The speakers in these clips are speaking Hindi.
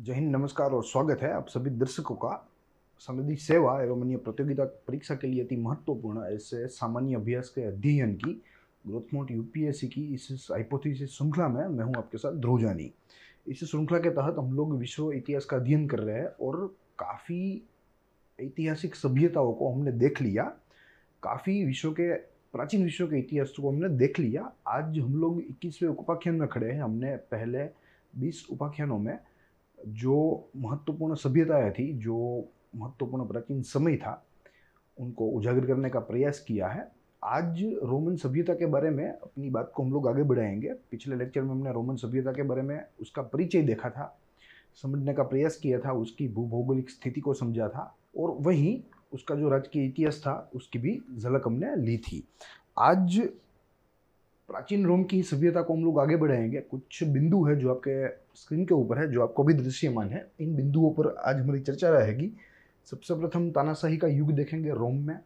जय हिंद, नमस्कार और स्वागत है आप सभी दर्शकों का। सनदी सेवा एवं अन्य प्रतियोगिता परीक्षा के लिए अति महत्वपूर्ण ऐसे सामान्य अभ्यास के अध्ययन की ग्रोथ मोड यूपीएससी की इस हाइपोथेसिस श्रृंखला में मैं हूं आपके साथ ध्रुव जानी। इस श्रृंखला के तहत हम लोग विश्व इतिहास का अध्ययन कर रहे हैं और काफ़ी ऐतिहासिक सभ्यताओं को हमने देख लिया, काफ़ी विश्व के प्राचीन विश्व के इतिहास को हमने देख लिया। आज हम लोग 21वें उपाख्यान में खड़े हैं। हमने पहले 20 उपाख्यानों में जो महत्वपूर्ण सभ्यताएं थी, जो महत्वपूर्ण प्राचीन समय था, उनको उजागर करने का प्रयास किया है। आज रोमन सभ्यता के बारे में अपनी बात को हम लोग आगे बढ़ाएंगे। पिछले लेक्चर में हमने रोमन सभ्यता के बारे में उसका परिचय देखा था, समझने का प्रयास किया था, उसकी भूभौगोलिक स्थिति को समझा था और वहीं उसका जो राजकीय इतिहास था उसकी भी झलक हमने ली थी। आज प्राचीन रोम की सभ्यता को हम लोग आगे बढ़ाएंगे। कुछ बिंदु है जो आपके स्क्रीन के ऊपर है, जो आपको भी दृश्यमान है। इन बिंदुओं पर आज हमारी चर्चा रहेगी। सबसे प्रथम तानाशाही का युग देखेंगे रोम में,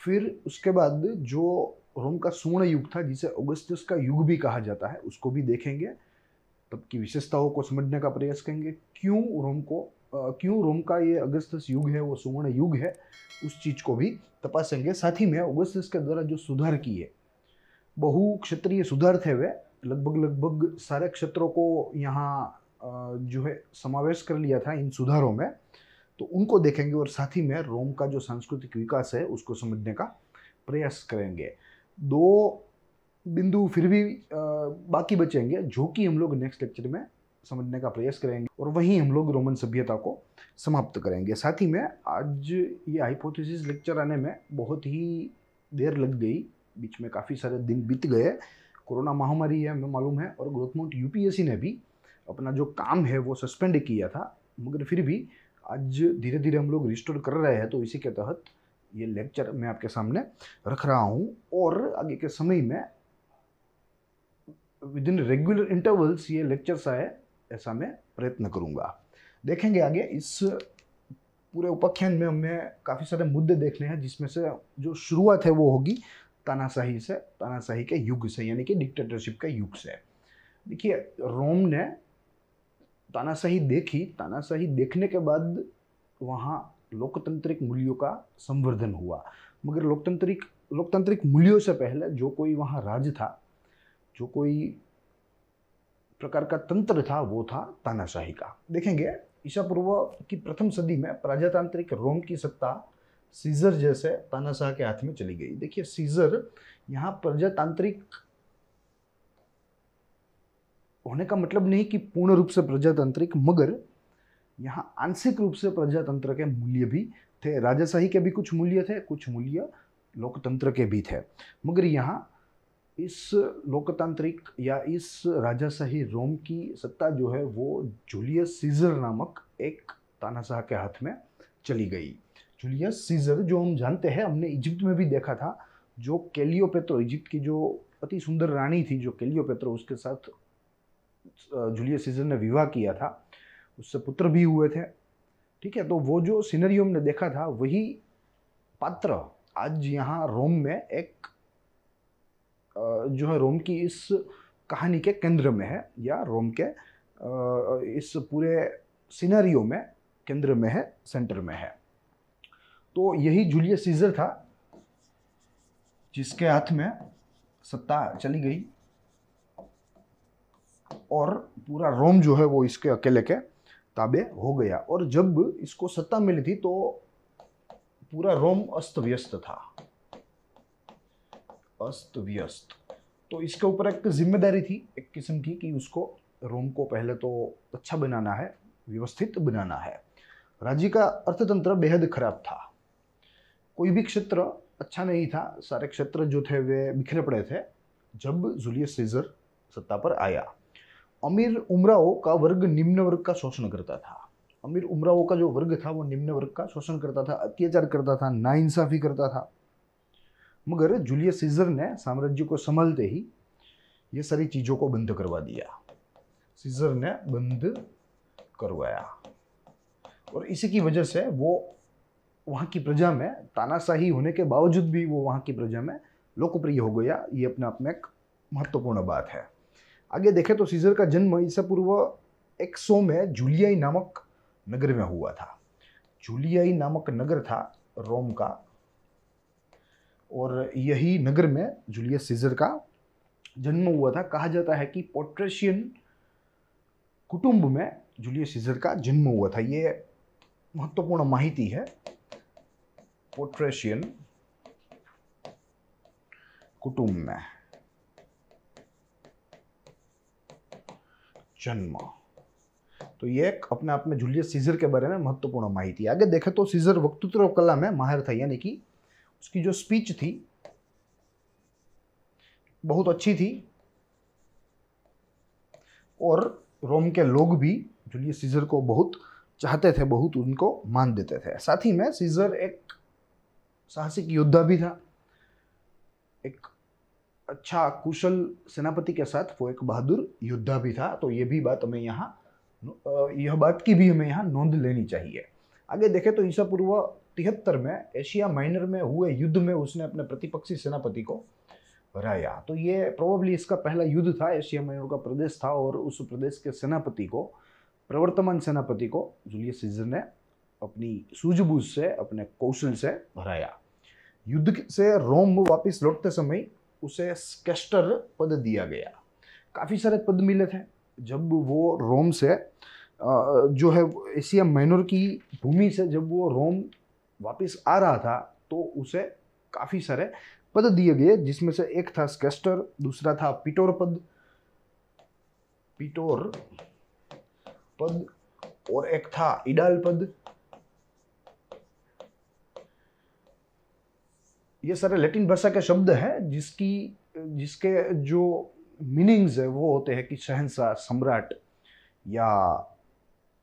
फिर उसके बाद जो रोम का स्वर्ण युग था जिसे ऑगस्टस का युग भी कहा जाता है उसको भी देखेंगे। तब की विशेषताओं को समझने का प्रयास करेंगे। क्यों रोम का ये अगस्टस युग है, वो स्वर्ण युग है, उस चीज को भी तपासेंगे। साथ ही में ऑगस्टस के द्वारा जो सुधार किए, बहु क्षेत्रीय सुधार थे, वे लगभग सारे क्षेत्रों को यहाँ जो है समावेश कर लिया था इन सुधारों में, तो उनको देखेंगे और साथ ही में रोम का जो सांस्कृतिक विकास है उसको समझने का प्रयास करेंगे। दो बिंदु फिर भी बाकी बचेंगे जो कि हम लोग नेक्स्ट लेक्चर में समझने का प्रयास करेंगे और वहीं हम लोग रोमन सभ्यता को समाप्त करेंगे। साथ ही में आज ये हाइपोथेसिस लेक्चर आने में बहुत ही देर लग गई, बीच में काफ़ी सारे दिन बीत गए। कोरोना महामारी है, हमें मालूम है, और ग्रोथ मोड यूपीएससी ने भी अपना जो काम है वो सस्पेंड किया था, मगर फिर भी आज धीरे धीरे हम लोग रिस्टोर कर रहे हैं। तो इसी के तहत ये लेक्चर मैं आपके सामने रख रहा हूँ और आगे के समय में विद इन रेगुलर इंटरवल्स ये लेक्चर्स आए, ऐसा मैं प्रयत्न करूँगा। देखेंगे आगे इस पूरे उपाख्यान में हमें काफ़ी सारे मुद्दे देखने हैं, जिसमें से जो शुरुआत है वो होगी तानाशाही से, तानाशाही के युग से, यानी कि डिक्टेटरशिप के युग से। देखिए, रोम ने तानाशाही देखी। तानाशाही देखने के बाद वहाँ लोकतांत्रिक मूल्यों का संवर्धन हुआ, मगर लोकतांत्रिक मूल्यों से पहले जो कोई वहाँ राज था, जो कोई प्रकार का तंत्र था, वो था तानाशाही का। देखेंगे ईसा पूर्व की प्रथम सदी में प्रजातांत्रिक रोम की सत्ता सीजर जैसे तानाशाह के हाथ में चली गई। देखिए, सीजर यहाँ प्रजातांत्रिक होने का मतलब नहीं कि पूर्ण रूप से प्रजातांत्रिक, मगर यहाँ आंशिक रूप से प्रजातंत्र के मूल्य भी थे। राजाशाही के भी कुछ मूल्य थे, कुछ मूल्य लोकतंत्र के भी थे, मगर यहाँ इस लोकतांत्रिक या इस राजाशाही रोम की सत्ता जो है वो जूलियस सीजर नामक एक तानाशाह के हाथ में चली गई। जूलियस सीजर जो हम जानते हैं, हमने इजिप्ट में भी देखा था, जो क्लियोपेत्रा, इजिप्ट की जो अति सुंदर रानी थी जो क्लियोपेत्रा, उसके साथ जूलियस सीजर ने विवाह किया था, उससे पुत्र भी हुए थे। ठीक है, तो वो जो सिनेरियो हमने देखा था वही पात्र आज यहाँ रोम में एक जो है रोम की इस कहानी के केंद्र में है, या रोम के इस पूरे सिनेरियो में केंद्र में है, सेंटर में है। तो यही जूलियस सीजर था जिसके हाथ में सत्ता चली गई और पूरा रोम जो है वो इसके अकेले के ताबे हो गया। और जब इसको सत्ता मिली थी तो पूरा रोम अस्त व्यस्त था, अस्त व्यस्त। तो इसके ऊपर एक जिम्मेदारी थी एक किस्म की कि उसको रोम को पहले तो अच्छा बनाना है, व्यवस्थित बनाना है। राज्य का अर्थतंत्र बेहद खराब था, कोई भी क्षेत्र अच्छा नहीं था, सारे क्षेत्र जो थे वे बिखरे पड़े थे जब जूलियस सीजर सत्ता पर आया। अमीर उमराओं का वर्ग निम्न वर्ग का शोषण करता था। अमीर उमराओं का जो वर्ग था वो निम्न वर्ग का शोषण करता था, अत्याचार करता था, नाइंसाफी करता था। मगर जूलियस सीजर ने साम्राज्य को संभालते ही ये सारी चीज़ों को बंद करवा दिया। सीजर ने बंद करवाया और इसी की वजह से वो वहाँ की प्रजा में, तानाशाही होने के बावजूद भी वो वहाँ की प्रजा में लोकप्रिय हो गया। ये अपने आप में एक महत्वपूर्ण बात है। आगे देखें तो सीजर का जन्म ईसा पूर्व 100 में जूलियाई नामक नगर में हुआ था। जूलियाई नामक नगर था रोम का, और यही नगर में जूलियस सीजर का जन्म हुआ था। कहा जाता है कि पोट्रेशियन कुटुंब में जूलियस सीजर का जन्म हुआ था। ये महत्वपूर्ण माहिती है। पोट्रेशियन कुटुंब में जन्म, तो ये एक अपने आप में जूलियस सीजर के बारे में महत्वपूर्ण माहिती। आगे देखें तो सीजर वक्तृत्व कला में माहिर था, यानी कि उसकी जो स्पीच थी बहुत अच्छी थी, और रोम के लोग भी जूलियस सीजर को बहुत चाहते थे, बहुत उनको मान देते थे। साथ ही में सीजर एक साहसिक योद्धा भी था, एक अच्छा कुशल सेनापति के साथ वो एक बहादुर योद्धा भी था। तो ये भी बात हमें यहाँ, यह बात की भी हमें यहाँ नोंद लेनी चाहिए। आगे देखें तो ईसा पूर्व 73 में एशिया माइनर में हुए युद्ध में उसने अपने प्रतिपक्षी सेनापति को हराया। तो ये प्रोबेबली इसका पहला युद्ध था। एशिया माइनर का प्रदेश था और उस प्रदेश के सेनापति को, प्रवर्तमान सेनापति को जूलियस सीजर ने अपनी सूझबूझ से, अपने कौशल से हराया। युद्ध से रोम वापस लौटते समय उसे स्केस्टर पद दिया गया। काफ़ी सारे पद मिले थे जब वो रोम से जो है एशिया माइनर की भूमि से जब वो रोम वापस आ रहा था, तो उसे काफ़ी सारे पद दिए गए, जिसमें से एक था स्केस्टर, दूसरा था पिटोर पद, पिटोर पद, और एक था इडाल पद। ये सारे लैटिन भाषा के शब्द हैं जिसके जो मीनिंग्स है वो होते हैं कि शहंशाह, सम्राट या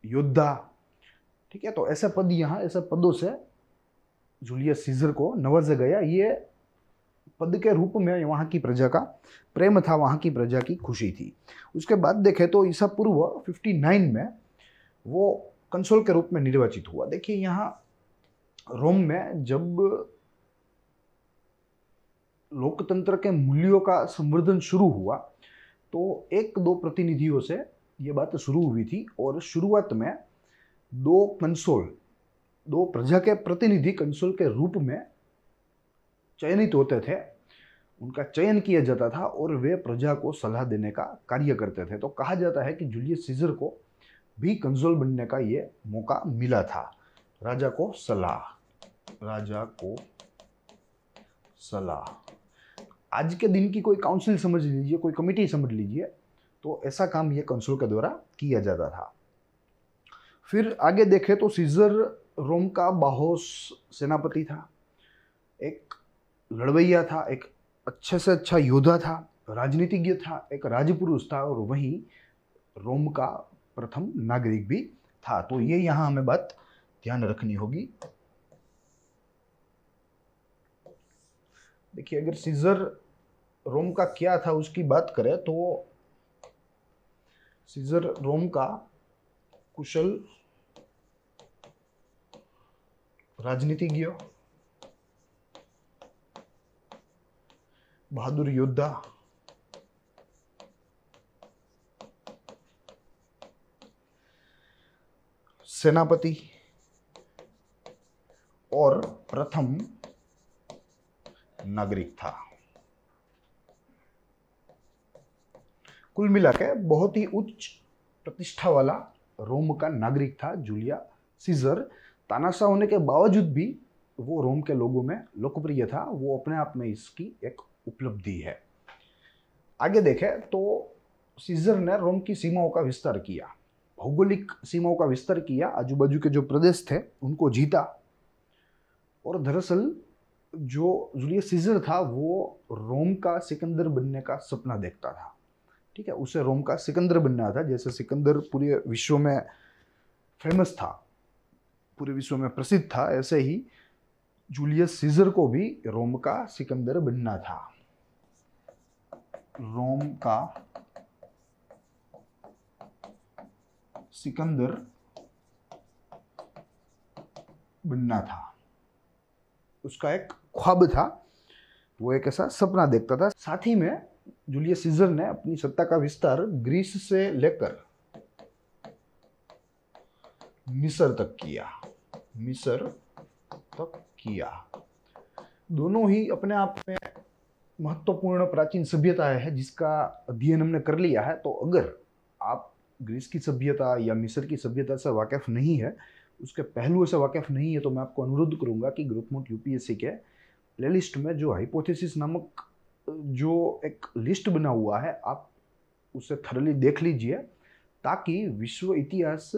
योद्धा। ठीक है, तो ऐसे पद यहाँ, ऐसे पदों से जूलियस सीजर को नवाजा गया। ये पद के रूप में वहाँ की प्रजा का प्रेम था, वहाँ की प्रजा की खुशी थी। उसके बाद देखें तो ईसा पूर्व 59 में वो कंसुल के रूप में निर्वाचित हुआ। देखिए यहाँ रोम में जब लोकतंत्र के मूल्यों का संवर्धन शुरू हुआ, तो 1-2 प्रतिनिधियों से ये बात शुरू हुई थी, और शुरुआत में 2 कंसुल, 2 प्रजा के प्रतिनिधि कंसुल के रूप में चयनित होते थे। उनका चयन किया जाता था और वे प्रजा को सलाह देने का कार्य करते थे। तो कहा जाता है कि जूलियस सीजर को भी कंसुल बनने का ये मौका मिला था। राजा को सलाह, राजा को सलाह, आज के दिन की कोई काउंसिल समझ लीजिए, कोई कमेटी समझ लीजिए, तो ऐसा काम ये कंसुल के द्वारा किया जाता था। फिर आगे देखें तो सीजर रोम का बाहोश सेनापति था, एक लड़वैया था, एक अच्छे से अच्छा योद्धा था, राजनीतिज्ञ था, एक राजपुरुष था, और वहीं रोम का प्रथम नागरिक भी था। तो ये यहाँ हमें बात ध्यान रखनी होगी। देखिए अगर सीजर रोम का क्या था उसकी बात करें तो सीजर रोम का कुशल राजनीतिज्ञ, बहादुर योद्धा, सेनापति और प्रथम नागरिक था। कुल मिलाकर बहुत ही उच्च प्रतिष्ठा वाला रोम का नागरिक था जूलियस सीजर। तानाशाह होने के बावजूद भी वो रोम के लोगों में लोकप्रिय था। वो अपने आप में इसकी एक उपलब्धि है। आगे देखें तो सीजर ने रोम की सीमाओं का विस्तार किया, भौगोलिक सीमाओं का विस्तार किया, आजू बाजू के जो प्रदेश थे उनको जीता। और दरअसल जो जूलियस सीजर था वो रोम का सिकंदर बनने का सपना देखता था। ठीक है, उसे रोम का सिकंदर बनना था। जैसे सिकंदर पूरे विश्व में फेमस था, पूरे विश्व में प्रसिद्ध था, ऐसे ही जूलियस सीजर को भी रोम का सिकंदर बनना था। रोम का सिकंदर बनना था, उसका एक ख्वाब था, वो एक ऐसा सपना देखता था। साथ ही में जूलियस सीजर ने अपनी सत्ता का विस्तार ग्रीस से लेकर मिस्र तक किया, मिस्र तक किया। दोनों ही अपने आप में महत्वपूर्ण प्राचीन सभ्यताएं है जिसका अध्ययन हमने कर लिया है। तो अगर आप ग्रीस की सभ्यता या मिस्र की सभ्यता से वाकिफ नहीं है, उसके पहलुओं से वाकिफ नहीं है, तो मैं आपको अनुरोध करूंगा कि ग्रोथमोट यूपीएससी के प्लेलिस्ट में जो हाइपोथेसिस नामक जो एक लिस्ट बना हुआ है, आप उसे थरली देख लीजिए, ताकि विश्व इतिहास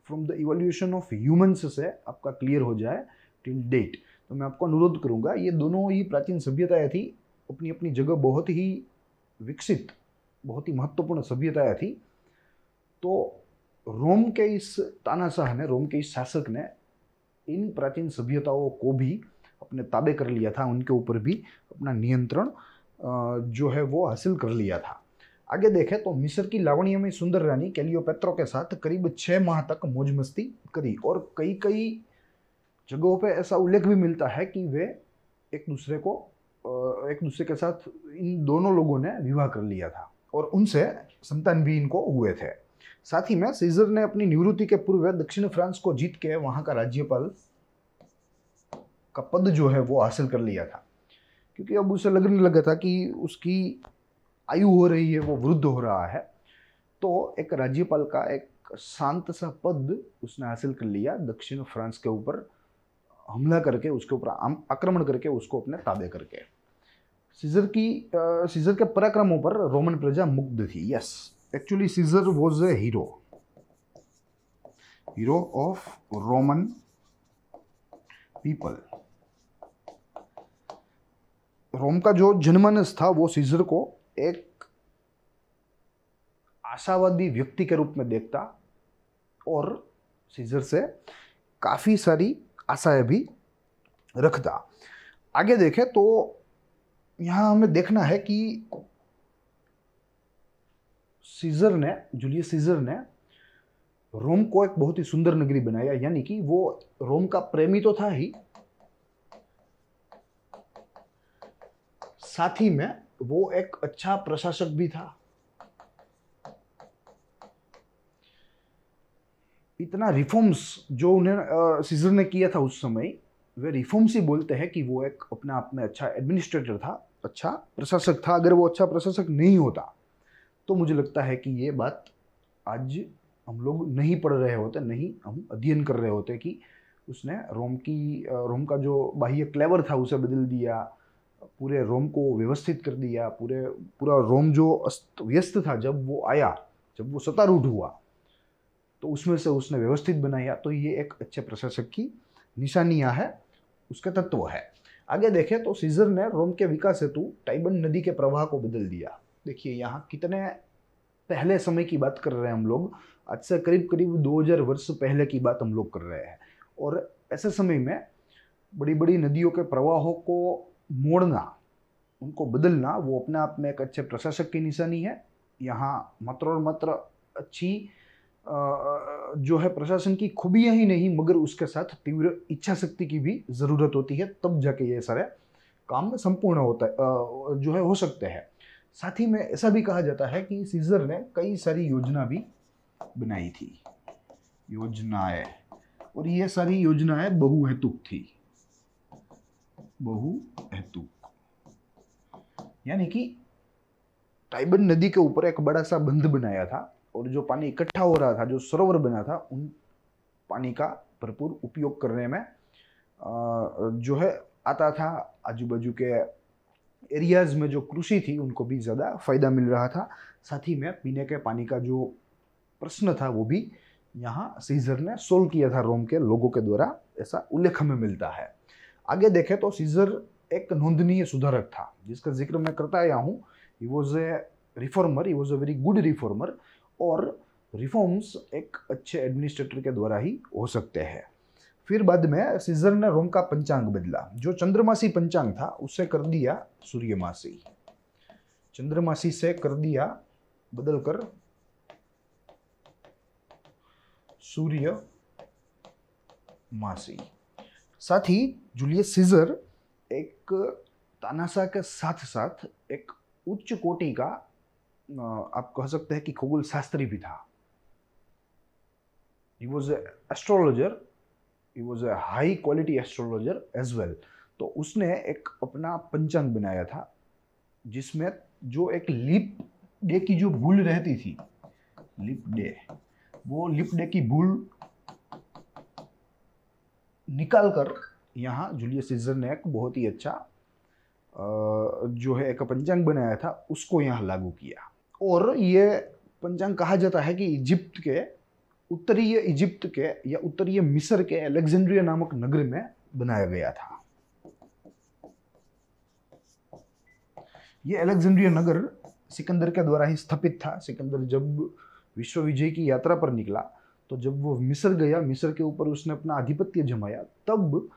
from the evolution of humans से आपका क्लियर हो जाए टिल डेट। तो मैं आपको अनुरोध करूंगा, ये दोनों ही प्राचीन सभ्यताएं थी, अपनी अपनी जगह बहुत ही विकसित, बहुत ही महत्वपूर्ण सभ्यताएं थी। तो रोम के इस तानाशाह ने, रोम के इस शासक ने इन प्राचीन सभ्यताओं को भी अपने ताबे कर लिया था, उनके ऊपर भी अपना नियंत्रण जो है वो हासिल कर लिया था। आगे देखें तो मिस्र की लावण्यमयी सुंदर रानी क्लियोपेत्रा के साथ करीब 6 माह तक मौज मस्ती करी, और कई कई जगहों पे ऐसा उल्लेख भी मिलता है कि वे एक दूसरे के साथ इन दोनों लोगों ने विवाह कर लिया था और उनसे संतान भी इनको हुए थे। साथ ही में सीजर ने अपनी निवृत्ति के पूर्व दक्षिण फ्रांस को जीत के वहां का राज्यपाल का पद जो है वो हासिल कर लिया था, क्योंकि अब उसे लगने लगा था कि उसकी आयु हो रही है, वो वृद्ध हो रहा है। तो एक राज्यपाल का एक शांत सा पद उसने हासिल कर लिया, दक्षिण फ्रांस के ऊपर हमला करके, उसके ऊपर आक्रमण करके, उसको अपने ताबे करके। सीजर के पराक्रमों पर रोमन प्रजा मुग्ध थी। Yes, actually Caesar was a hero of Roman people. Rome का जो जनमानस था वो सीजर को एक आशावादी व्यक्ति के रूप में देखता और सीजर से काफी सारी आशाएं भी रखता। आगे देखें तो यहां हमें देखना है कि जूलियस सीजर ने रोम को एक बहुत ही सुंदर नगरी बनाया, यानी कि वो रोम का प्रेमी तो था ही, साथ ही में वो एक अच्छा प्रशासक भी था। इतना रिफॉर्म्स जो उन्हें सीजर ने किया था उस समय, वे रिफॉर्म्स ही बोलते हैं कि वो एक अपने आप में अच्छा एडमिनिस्ट्रेटर था, अच्छा प्रशासक था। अगर वो अच्छा प्रशासक नहीं होता तो मुझे लगता है कि ये बात आज हम लोग नहीं पढ़ रहे होते, नहीं हम अध्ययन कर रहे होते कि उसने रोम का जो बाह्य क्लेवर था उसे बदल दिया, पूरे रोम को व्यवस्थित कर दिया, पूरा रोम जो अस्त व्यस्त था, जब वो सत्तारूढ़ हुआ तो उसमें से उसने व्यवस्थित बनाया। तो ये एक अच्छे प्रशासक की निशानियां है, उसके तत्व है। आगे देखें तो सीजर ने रोम के विकास हेतु टाइबन नदी के प्रवाह को बदल दिया। देखिए यहाँ कितने पहले समय की बात कर रहे हैं हम लोग, आज से करीब करीब 2000 वर्ष पहले की बात हम लोग कर रहे हैं। और ऐसे समय में बड़ी बड़ी नदियों के प्रवाहों को मोड़ना, उनको बदलना, वो अपने आप में एक अच्छे प्रशासक की निशानी है। यहाँ मात्र और मात्र अच्छी जो है प्रशासन की खूबियां ही नहीं, मगर उसके साथ तीव्र इच्छा शक्ति की भी जरूरत होती है, तब जाके ये सारे काम संपूर्ण होता है, जो है हो सकते हैं। साथ ही में ऐसा भी कहा जाता है कि सीजर ने कई सारी योजना भी बनाई थी, योजनाएं, और ये सारी योजनाएं बहुहेतुक थी। बहुहेतुक यानी कि टाइबन नदी के ऊपर एक बड़ा सा बंध बनाया था, और जो पानी इकट्ठा हो रहा था, जो सरोवर बना था, उन पानी का भरपूर उपयोग करने में जो है आता था। आजू बाजू के एरियाज में जो कृषि थी उनको भी ज़्यादा फायदा मिल रहा था। साथ ही में पीने के पानी का जो प्रश्न था वो भी यहाँ सीजर ने सोल्व किया था रोम के लोगों के द्वारा, ऐसा उल्लेख हमें मिलता है। आगे देखें तो सीजर एक नोंदनीय सुधारक था, जिसका जिक्र मैं करता आया हूँ। ही was A reformer, he was a very good reformer, और रिफॉर्म्स एक अच्छे एडमिनिस्ट्रेटर के द्वारा ही हो सकते हैं। फिर बाद में सीजर ने रोम का पंचांग बदला, जो चंद्रमासी पंचांग था उसे कर दिया सूर्यमासी, चंद्रमासी से कर दिया बदलकर सूर्यमासी। साथ ही जूलियस सीजर एक तानाशाह के साथ साथ एक उच्च कोटि का आप कह सकते हैं कि खगोल शास्त्री भी था। He was a astrologer, he was a high quality astrologer as well. तो उसने एक अपना पंचांग बनाया था जिसमें जो एक लीप डे की जो भूल रहती थी, लीप डे, वो लीप डे की भूल निकाल कर यहाँ जूलियस सीजर ने एक बहुत ही अच्छा जो है एक पंचांग बनाया था, उसको यहाँ लागू किया। और ये पंचांग कहा जाता है कि इजिप्ट के उत्तरीय इजिप्ट के या उत्तरीय मिस्र के अलेक्जेंड्रिया नामक नगर में बनाया गया था। ये अलेक्जेंड्रिया नगर सिकंदर के द्वारा ही स्थापित था। सिकंदर जब विश्व विजय की यात्रा पर निकला तो जब वो मिस्र गया, मिस्र के ऊपर उसने अपना आधिपत्य जमाया, तब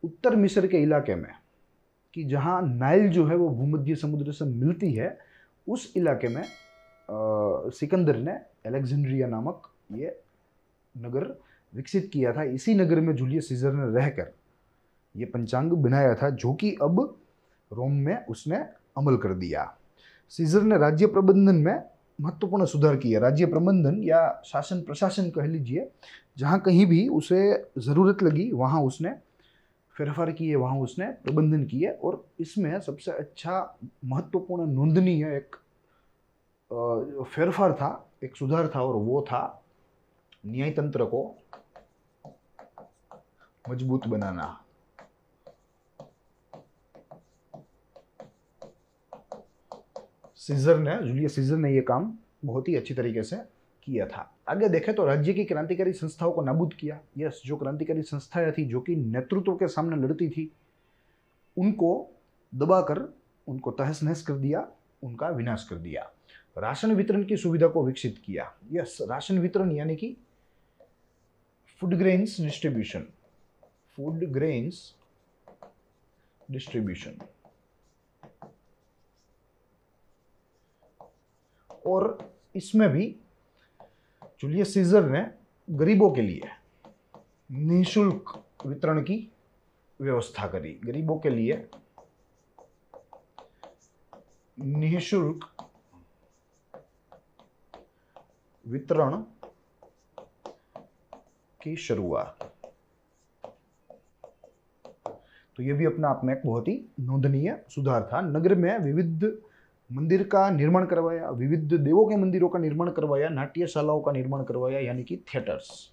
उत्तर मिस्र के इलाके में कि जहाँ नाइल जो है वो भूमध्य समुद्र से मिलती है, उस इलाके में सिकंदर ने अलेक्जेंड्रिया नामक ये नगर विकसित किया था। इसी नगर में जूलियस सीजर ने रहकर ये पंचांग बनाया था, जो कि अब रोम में उसने अमल कर दिया। सीजर ने राज्य प्रबंधन में महत्वपूर्ण सुधार किया। राज्य प्रबंधन या शासन प्रशासन कह लीजिए, जहाँ कहीं भी उसे ज़रूरत लगी वहाँ उसने फेरफार किए, वहाँ उसने प्रबंधन किए। और इसमें सबसे अच्छा महत्वपूर्ण नोंदनीय एक फेरफार था, एक सुधार था, और वो था न्याय तंत्र को मजबूत बनाना। जूलियस सीजर ने ये काम बहुत ही अच्छी तरीके से किया था। आगे देखें तो राज्य की क्रांतिकारी संस्थाओं को नाबूद किया। यस, जो क्रांतिकारी संस्थाएं थी जो कि नेतृत्व के सामने लड़ती थी, उनको दबाकर उनको तहस नहस कर दिया, उनका विनाश कर दिया। राशन वितरण की सुविधा को विकसित किया। यस, राशन वितरण यानी कि food grains distribution, food grains distribution. और इसमें भी जूलियस सीजर ने गरीबों के लिए निःशुल्क वितरण की व्यवस्था करी। गरीबों के लिए निःशुल्क वितरण की शुरुआत। तो यह भी अपने आप में एक बहुत ही नोंदनीय सुधार था। नगर में विविध मंदिर का निर्माण करवाया, विविध देवों के मंदिरों का निर्माण करवाया, नाट्यशालाओं का निर्माण करवाया, यानी कि थिएटर्स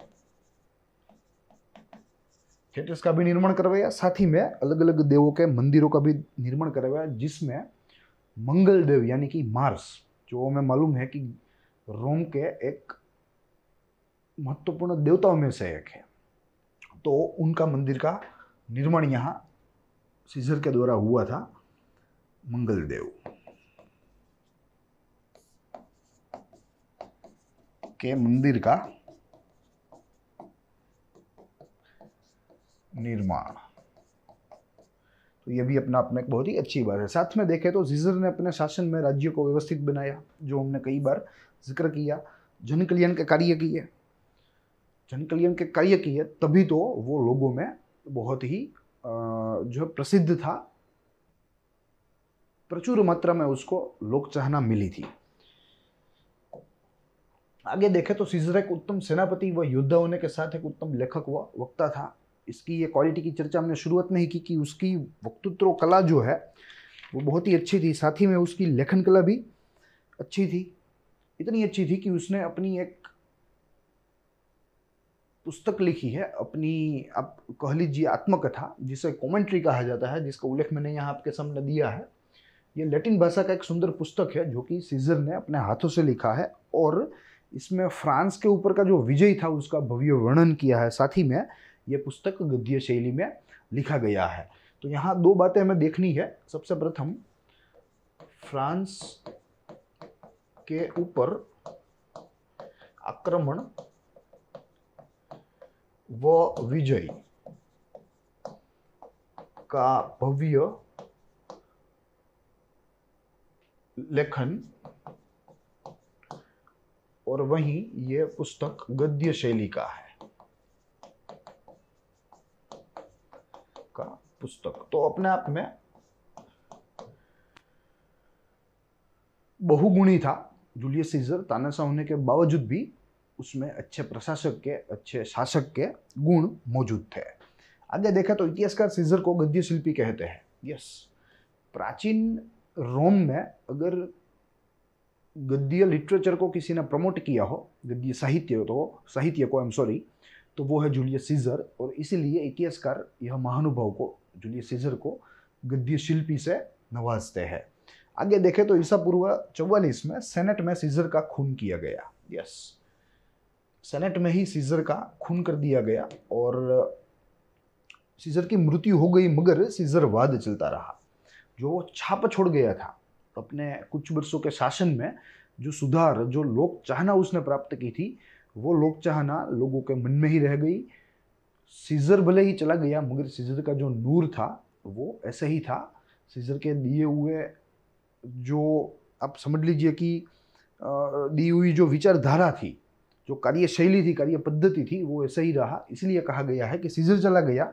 का भी निर्माण करवाया। साथ ही में अलग अलग देवों के मंदिरों का भी निर्माण करवाया, जिसमें मंगल देव यानी कि मार्स, जो हमें मालूम है कि रोम के एक महत्वपूर्ण देवताओं में से एक है, तो उनका मंदिर का निर्माण यहाँ सीजर के द्वारा हुआ था। मंगल देव के मंदिर का निर्माण, तो यह भी अपना अपना एक बहुत ही अच्छी बात है। साथ में देखें तो सीजर ने अपने शासन में राज्य को व्यवस्थित बनाया, जो हमने कई बार जिक्र किया। जन कल्याण के कार्य किए, जन कल्याण के कार्य किए, तभी तो वो लोगों में बहुत ही जो प्रसिद्ध था, प्रचुर मात्रा में उसको लोक चाहना मिली थी। आगे देखें तो सीजर एक उत्तम सेनापति व योद्धा होने के साथ एक उत्तम लेखक व वक्ता था। इसकी ये क्वालिटी की चर्चा हमने शुरुआत में ही की कि उसकी वक्तृत्व कला जो है वो बहुत ही अच्छी थी। साथ ही में उसकी लेखन कला भी अच्छी थी, इतनी अच्छी थी कि उसने अपनी एक पुस्तक लिखी है, अपनी आप कह लीजिए आत्मकथा, जिसे कॉमेंट्री कहा जाता है, जिसका उल्लेख मैंने यहाँ आपके सामने दिया है। ये लैटिन भाषा का एक सुंदर पुस्तक है जो कि सीजर ने अपने हाथों से लिखा है, और इसमें फ्रांस के ऊपर का जो विजय था उसका भव्य वर्णन किया है। साथ ही में यह पुस्तक गद्य शैली में लिखा गया है। तो यहाँ दो बातें हमें देखनी है। सबसे प्रथम, फ्रांस के ऊपर आक्रमण व विजय का भव्य लेखन, और वहीं ये पुस्तक गद्य शैली का है, का पुस्तक। तो अपने आप में बहुगुणी था जूलियस सीजर। तानाशाह होने के बावजूद भी उसमें अच्छे प्रशासक के, अच्छे शासक के गुण मौजूद थे। आगे देखा तो इतिहासकार सीजर को गद्य शिल्पी कहते हैं। यस, प्राचीन रोम में अगर गद्य लिटरेचर को किसी ने प्रमोट किया हो, गद्य साहित्य को तो वो है जूलियस सीजर, और इसीलिए इतिहासकार यह महानुभाव को, जूलियस सीजर को गद्य शिल्पी से नवाजते हैं। आगे देखें तो ईसा पूर्व 44 में सेनेट में सीजर का खून किया गया। यस, सेनेट में ही सीजर का खून कर दिया गया और सीजर की मृत्यु हो गई, मगर सीजरवाद चलता रहा। जो छाप छोड़ गया था अपने कुछ वर्षों के शासन में, जो सुधार, जो लोक चाहना उसने प्राप्त की थी, वो लोक चाहना लोगों के मन में ही रह गई। सीजर भले ही चला गया, मगर सीजर का जो नूर था वो ऐसे ही था। सीजर के दिए हुए, जो आप समझ लीजिए कि दी हुई जो विचारधारा थी, जो कार्यशैली थी, कार्य पद्धति थी, वो ऐसे ही रहा। इसलिए कहा गया है कि सीजर चला गया,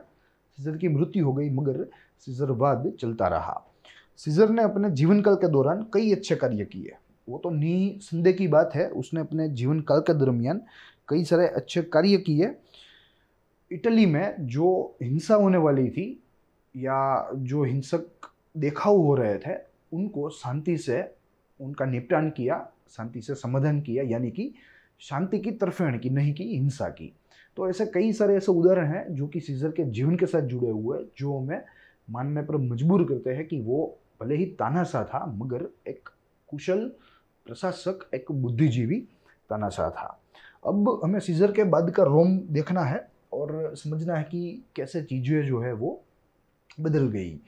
सीजर की मृत्यु हो गई, मगर सीजरवाद चलता रहा। सीजर ने अपने जीवन काल के दौरान कई अच्छे कार्य किए, वो तो निसंदेह की बात है। उसने अपने जीवन काल के दरमियान कई सारे अच्छे कार्य किए। इटली में जो हिंसा होने वाली थी या जो हिंसक देखाव हो रहे थे, उनको शांति से उनका निपटान किया, शांति से समाधान किया, यानी कि शांति की तरफेण की, नहीं कि हिंसा की। तो ऐसे कई सारे ऐसे उदाहरण हैं जो कि सीजर के जीवन के साथ जुड़े हुए, जो हमें मानने पर मजबूर करते हैं कि वो भले ही तानाशाह था, मगर एक कुशल प्रशासक, एक बुद्धिजीवी तानाशाह था। अब हमें सीजर के बाद का रोम देखना है और समझना है कि कैसे चीजें जो है वो बदल गई।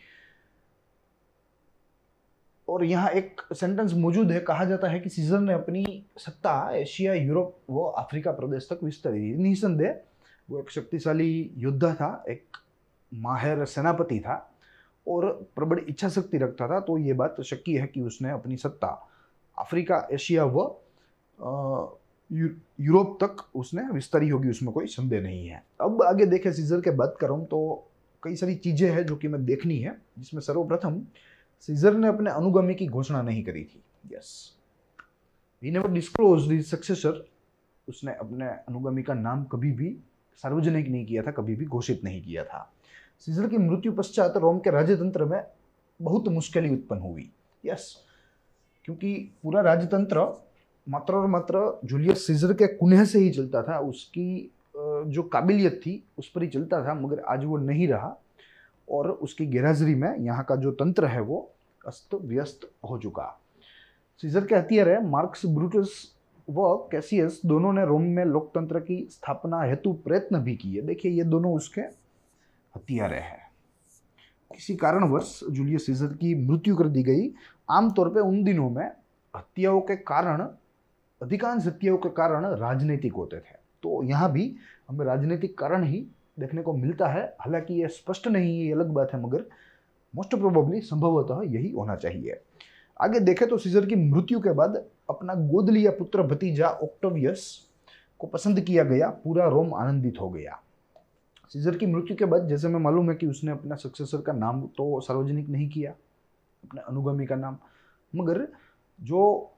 और यहाँ एक सेंटेंस मौजूद है, कहा जाता है कि सीजर ने अपनी सत्ता एशिया, यूरोप व अफ्रीका प्रदेश तक विस्तारी। निसंदेह वो एक शक्तिशाली योद्धा था, एक माहिर सेनापति था और प्रबल इच्छा शक्ति रखता था। तो ये बात शक्की है कि उसने अपनी सत्ता अफ्रीका, एशिया व यूरोप तक उसने विस्तारी होगी, उसमें कोई संदेह नहीं है। अब आगे देखें, सीजर के बात कर रहा हूँ तो कई सारी चीजें हैं जो कि मैं देखनी है, जिसमें सर्वप्रथम सीजर ने अपने अनुगामी की घोषणा नहीं करी थी। Yes, he never disclosed his successor. उसने अपने अनुगामी का नाम कभी भी सार्वजनिक नहीं किया था, कभी भी घोषित नहीं किया था। सीजर की मृत्यु पश्चात रोम के राजतंत्र में बहुत मुश्किलें उत्पन्न हुई। यस, क्योंकि पूरा राजतंत्र मात्र और मात्र जूलियस सीजर के कुन्हे से ही चलता था, उसकी जो काबिलियत थी उस पर ही चलता था, मगर आज वो नहीं रहा और उसकी गैरहाजिरी में यहाँ का जो तंत्र है वो अस्त व्यस्त हो चुका। सीजर के हथियार मार्क्स ब्रूटस व कैसियस दोनों ने रोम में लोकतंत्र की स्थापना हेतु प्रयत्न भी किए। देखिए, ये दोनों उसके हथियार हैं। किसी कारणवश जूलियस सीजर की मृत्यु कर दी गई। आमतौर पे उन दिनों में हत्याओं के कारण, अधिकांश हत्याओं के कारण राजनीतिक होते थे। तो यहाँ भी हमें राजनीतिक कारण ही देखने को मिलता है। हालांकि ये स्पष्ट नहीं है, ये अलग बात है, मगर मोस्ट प्रोबेबली, संभवतः यही होना चाहिए। आगे देखें तो सीजर की मृत्यु के बाद अपना गोद लिया पुत्र भतीजा ऑक्टेवियस को पसंद किया गया। पूरा रोम आनंदित हो गया। सीजर की मृत्यु के बाद, जैसे मैं मालूम है कि उसने अपना सक्सेसर का नाम तो सार्वजनिक नहीं किया, अपने अनुगामी का नाम, मगर जो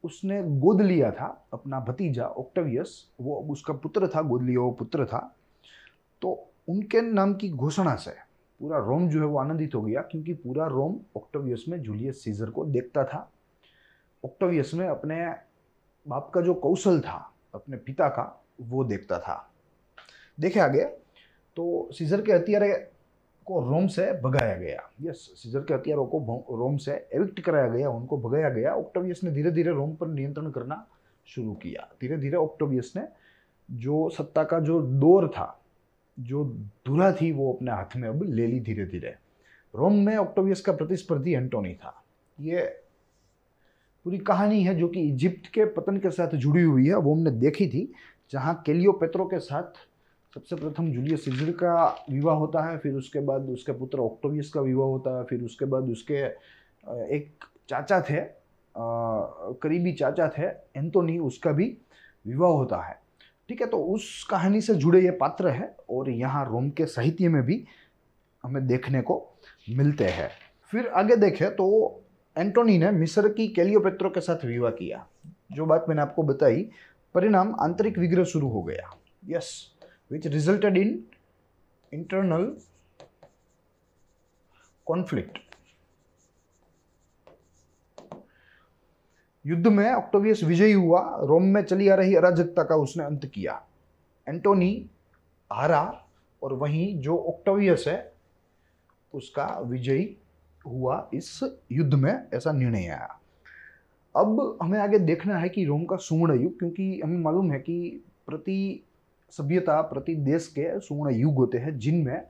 उसने गोद लिया था अपना भतीजा ऑक्टेवियस, वो उसका पुत्र था, गोद लिया वो पुत्र था। तो उनके नाम की घोषणा से पूरा रोम जो है वो आनंदित हो गया, क्योंकि पूरा रोम ऑक्टेवियस में जूलियस सीजर को देखता था। ऑक्टेवियस में अपने बाप का जो कौशल था, अपने पिता का, वो देखता था। देखे आगे तो सीजर के हथियार को रोम से भगाया गया। यस, सीजर के हथियारों को रोम से एविक्ट कराया गया, उनको भगाया गया। ऑक्टेवियस ने धीरे धीरे रोम पर नियंत्रण करना शुरू किया। धीरे धीरे ऑक्टेवियस ने जो सत्ता का जो दौर था, जो धुरा थी, वो अपने हाथ में अब ले ली धीरे धीरे। रोम में ऑक्टेवियस का प्रतिस्पर्धी एंटोनी था। ये पूरी कहानी है जो कि इजिप्ट के पतन के साथ जुड़ी हुई है, वो हमने देखी थी, जहाँ क्लियोपेत्रा के साथ सबसे प्रथम जूलियस सीजर का विवाह होता है, फिर उसके बाद उसके पुत्र ऑक्टेवियस का विवाह होता है, फिर उसके बाद उसके एक चाचा थे, करीबी चाचा थे एंटोनी, उसका भी विवाह होता है। ठीक है, तो उस कहानी से जुड़े ये पात्र है और यहाँ रोम के साहित्य में भी हमें देखने को मिलते हैं। फिर आगे देखें तो एंटोनी ने मिस्र की क्लियोपेत्रा के साथ विवाह किया। जो बात मैंने आपको बताई, परिणाम आंतरिक विग्रह शुरू हो गया। Yes, which resulted in internal conflict. युद्ध में ऑक्टेवियस विजयी हुआ, रोम में चली आ रही अराजकता का उसने अंत किया। एंटोनी हारा और वहीं जो ऑक्टेवियस है उसका विजयी हुआ इस युद्ध में, ऐसा निर्णय आया। अब हमें आगे देखना है कि रोम का सुवर्ण युग, क्योंकि हमें मालूम है कि प्रति सभ्यता, प्रति देश के सुवर्ण युग होते हैं जिनमें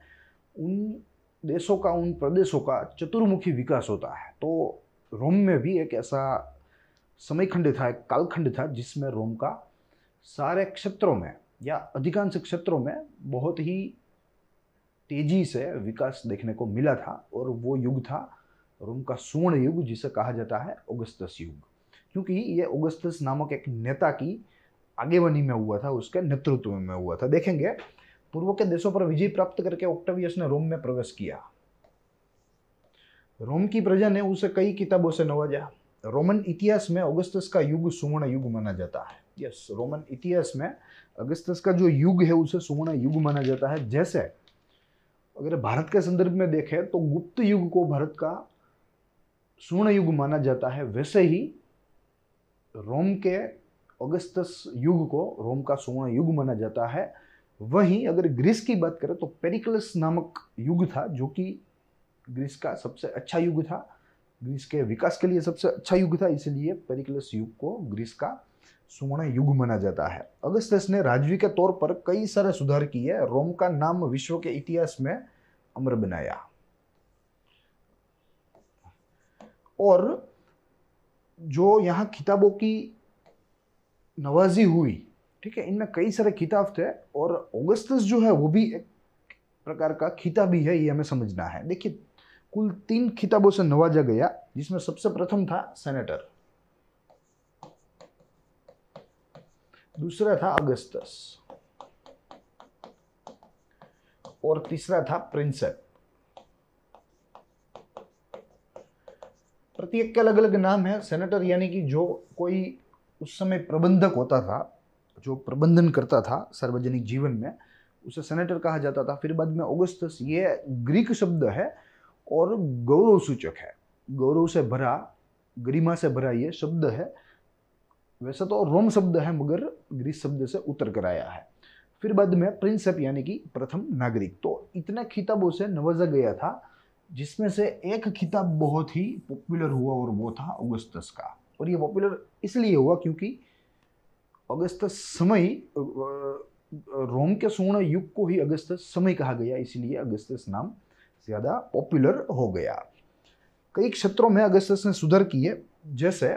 उन देशों का, उन प्रदेशों का चतुर्मुखी विकास होता है। तो रोम में भी एक ऐसा समय खंड था, एक कालखंड था जिसमें रोम का सारे क्षेत्रों में या अधिकांश क्षेत्रों में बहुत ही तेजी से विकास देखने को मिला था, और वो युग था रोम का सुवर्ण युग, जिसे कहा जाता है ऑगस्टस युग, क्योंकि ये ऑगस्टस नामक एक नेता की आगेवानी में हुआ था, उसके नेतृत्व में हुआ था। देखेंगे, पूर्व के देशों पर विजय प्राप्त करके ऑक्टेवियस ने रोम में प्रवेश किया। रोम की प्रजा ने उसे कई किताबों से नवाजा। रोमन इतिहास में ऑगस्टस का युग सुवर्ण युग माना जाता है। यस, रोमन इतिहास में ऑगस्टस का जो युग है उसे सुवर्ण युग माना जाता है। जैसे अगर भारत के संदर्भ में देखें तो गुप्त युग को भारत का सुवर्ण युग माना जाता है, वैसे ही रोम के ऑगस्टस युग को रोम का सुवर्ण युग माना जाता है। वहीं अगर ग्रीस की बात करें तो पेरिक्लस नामक युग था, जो कि ग्रीस का सबसे अच्छा युग था, ग्रीस के विकास के लिए सबसे अच्छा युग था, इसलिए पेरिक्लस युग को ग्रीस का सुवर्ण युग माना जाता है। ऑगस्टस ने राजवी के तौर पर कई सारे सुधार किए, रोम का नाम विश्व के इतिहास में अमर बनाया। और जो यहाँ किताबों की नवाजी हुई, ठीक है, इनमें कई सारे खिताब थे, और ऑगस्टस जो है वो भी एक प्रकार का खिताब ही है, ये हमें समझना है। देखिए, कुल 3 खिताबों से नवाजा गया, जिसमें सबसे प्रथम था सेनेटर, दूसरा था अगस्टस, और तीसरा था प्रिंसेप। प्रत्येक के अलग अलग नाम है। सेनेटर यानी कि जो कोई उस समय प्रबंधक होता था, जो प्रबंधन करता था सार्वजनिक जीवन में, उसे सेनेटर कहा जाता था। फिर बाद में ऑगस्टस, ये ग्रीक शब्द है और गौरव सूचक है, गौरव से भरा, गरिमा से भरा ये शब्द है। वैसे तो रोम शब्द है मगर ग्रीस शब्द से उतर कर आया है। फिर बाद में प्रिंसेप यानी कि प्रथम नागरिक। तो इतने खिताबों से नवाजा गया था, जिसमें से एक खिताब बहुत ही पॉपुलर हुआ और वो था ऑगस्टस का। और ये पॉपुलर इसलिए हुआ क्योंकि ऑगस्टस समय, रोम के स्वर्ण युग को ही अगस्टस समय कहा गया, इसलिए अगस्टस नाम ज़्यादा पॉपुलर हो गया। कई क्षेत्रों में अगस्टस ने सुधार किए। जैसे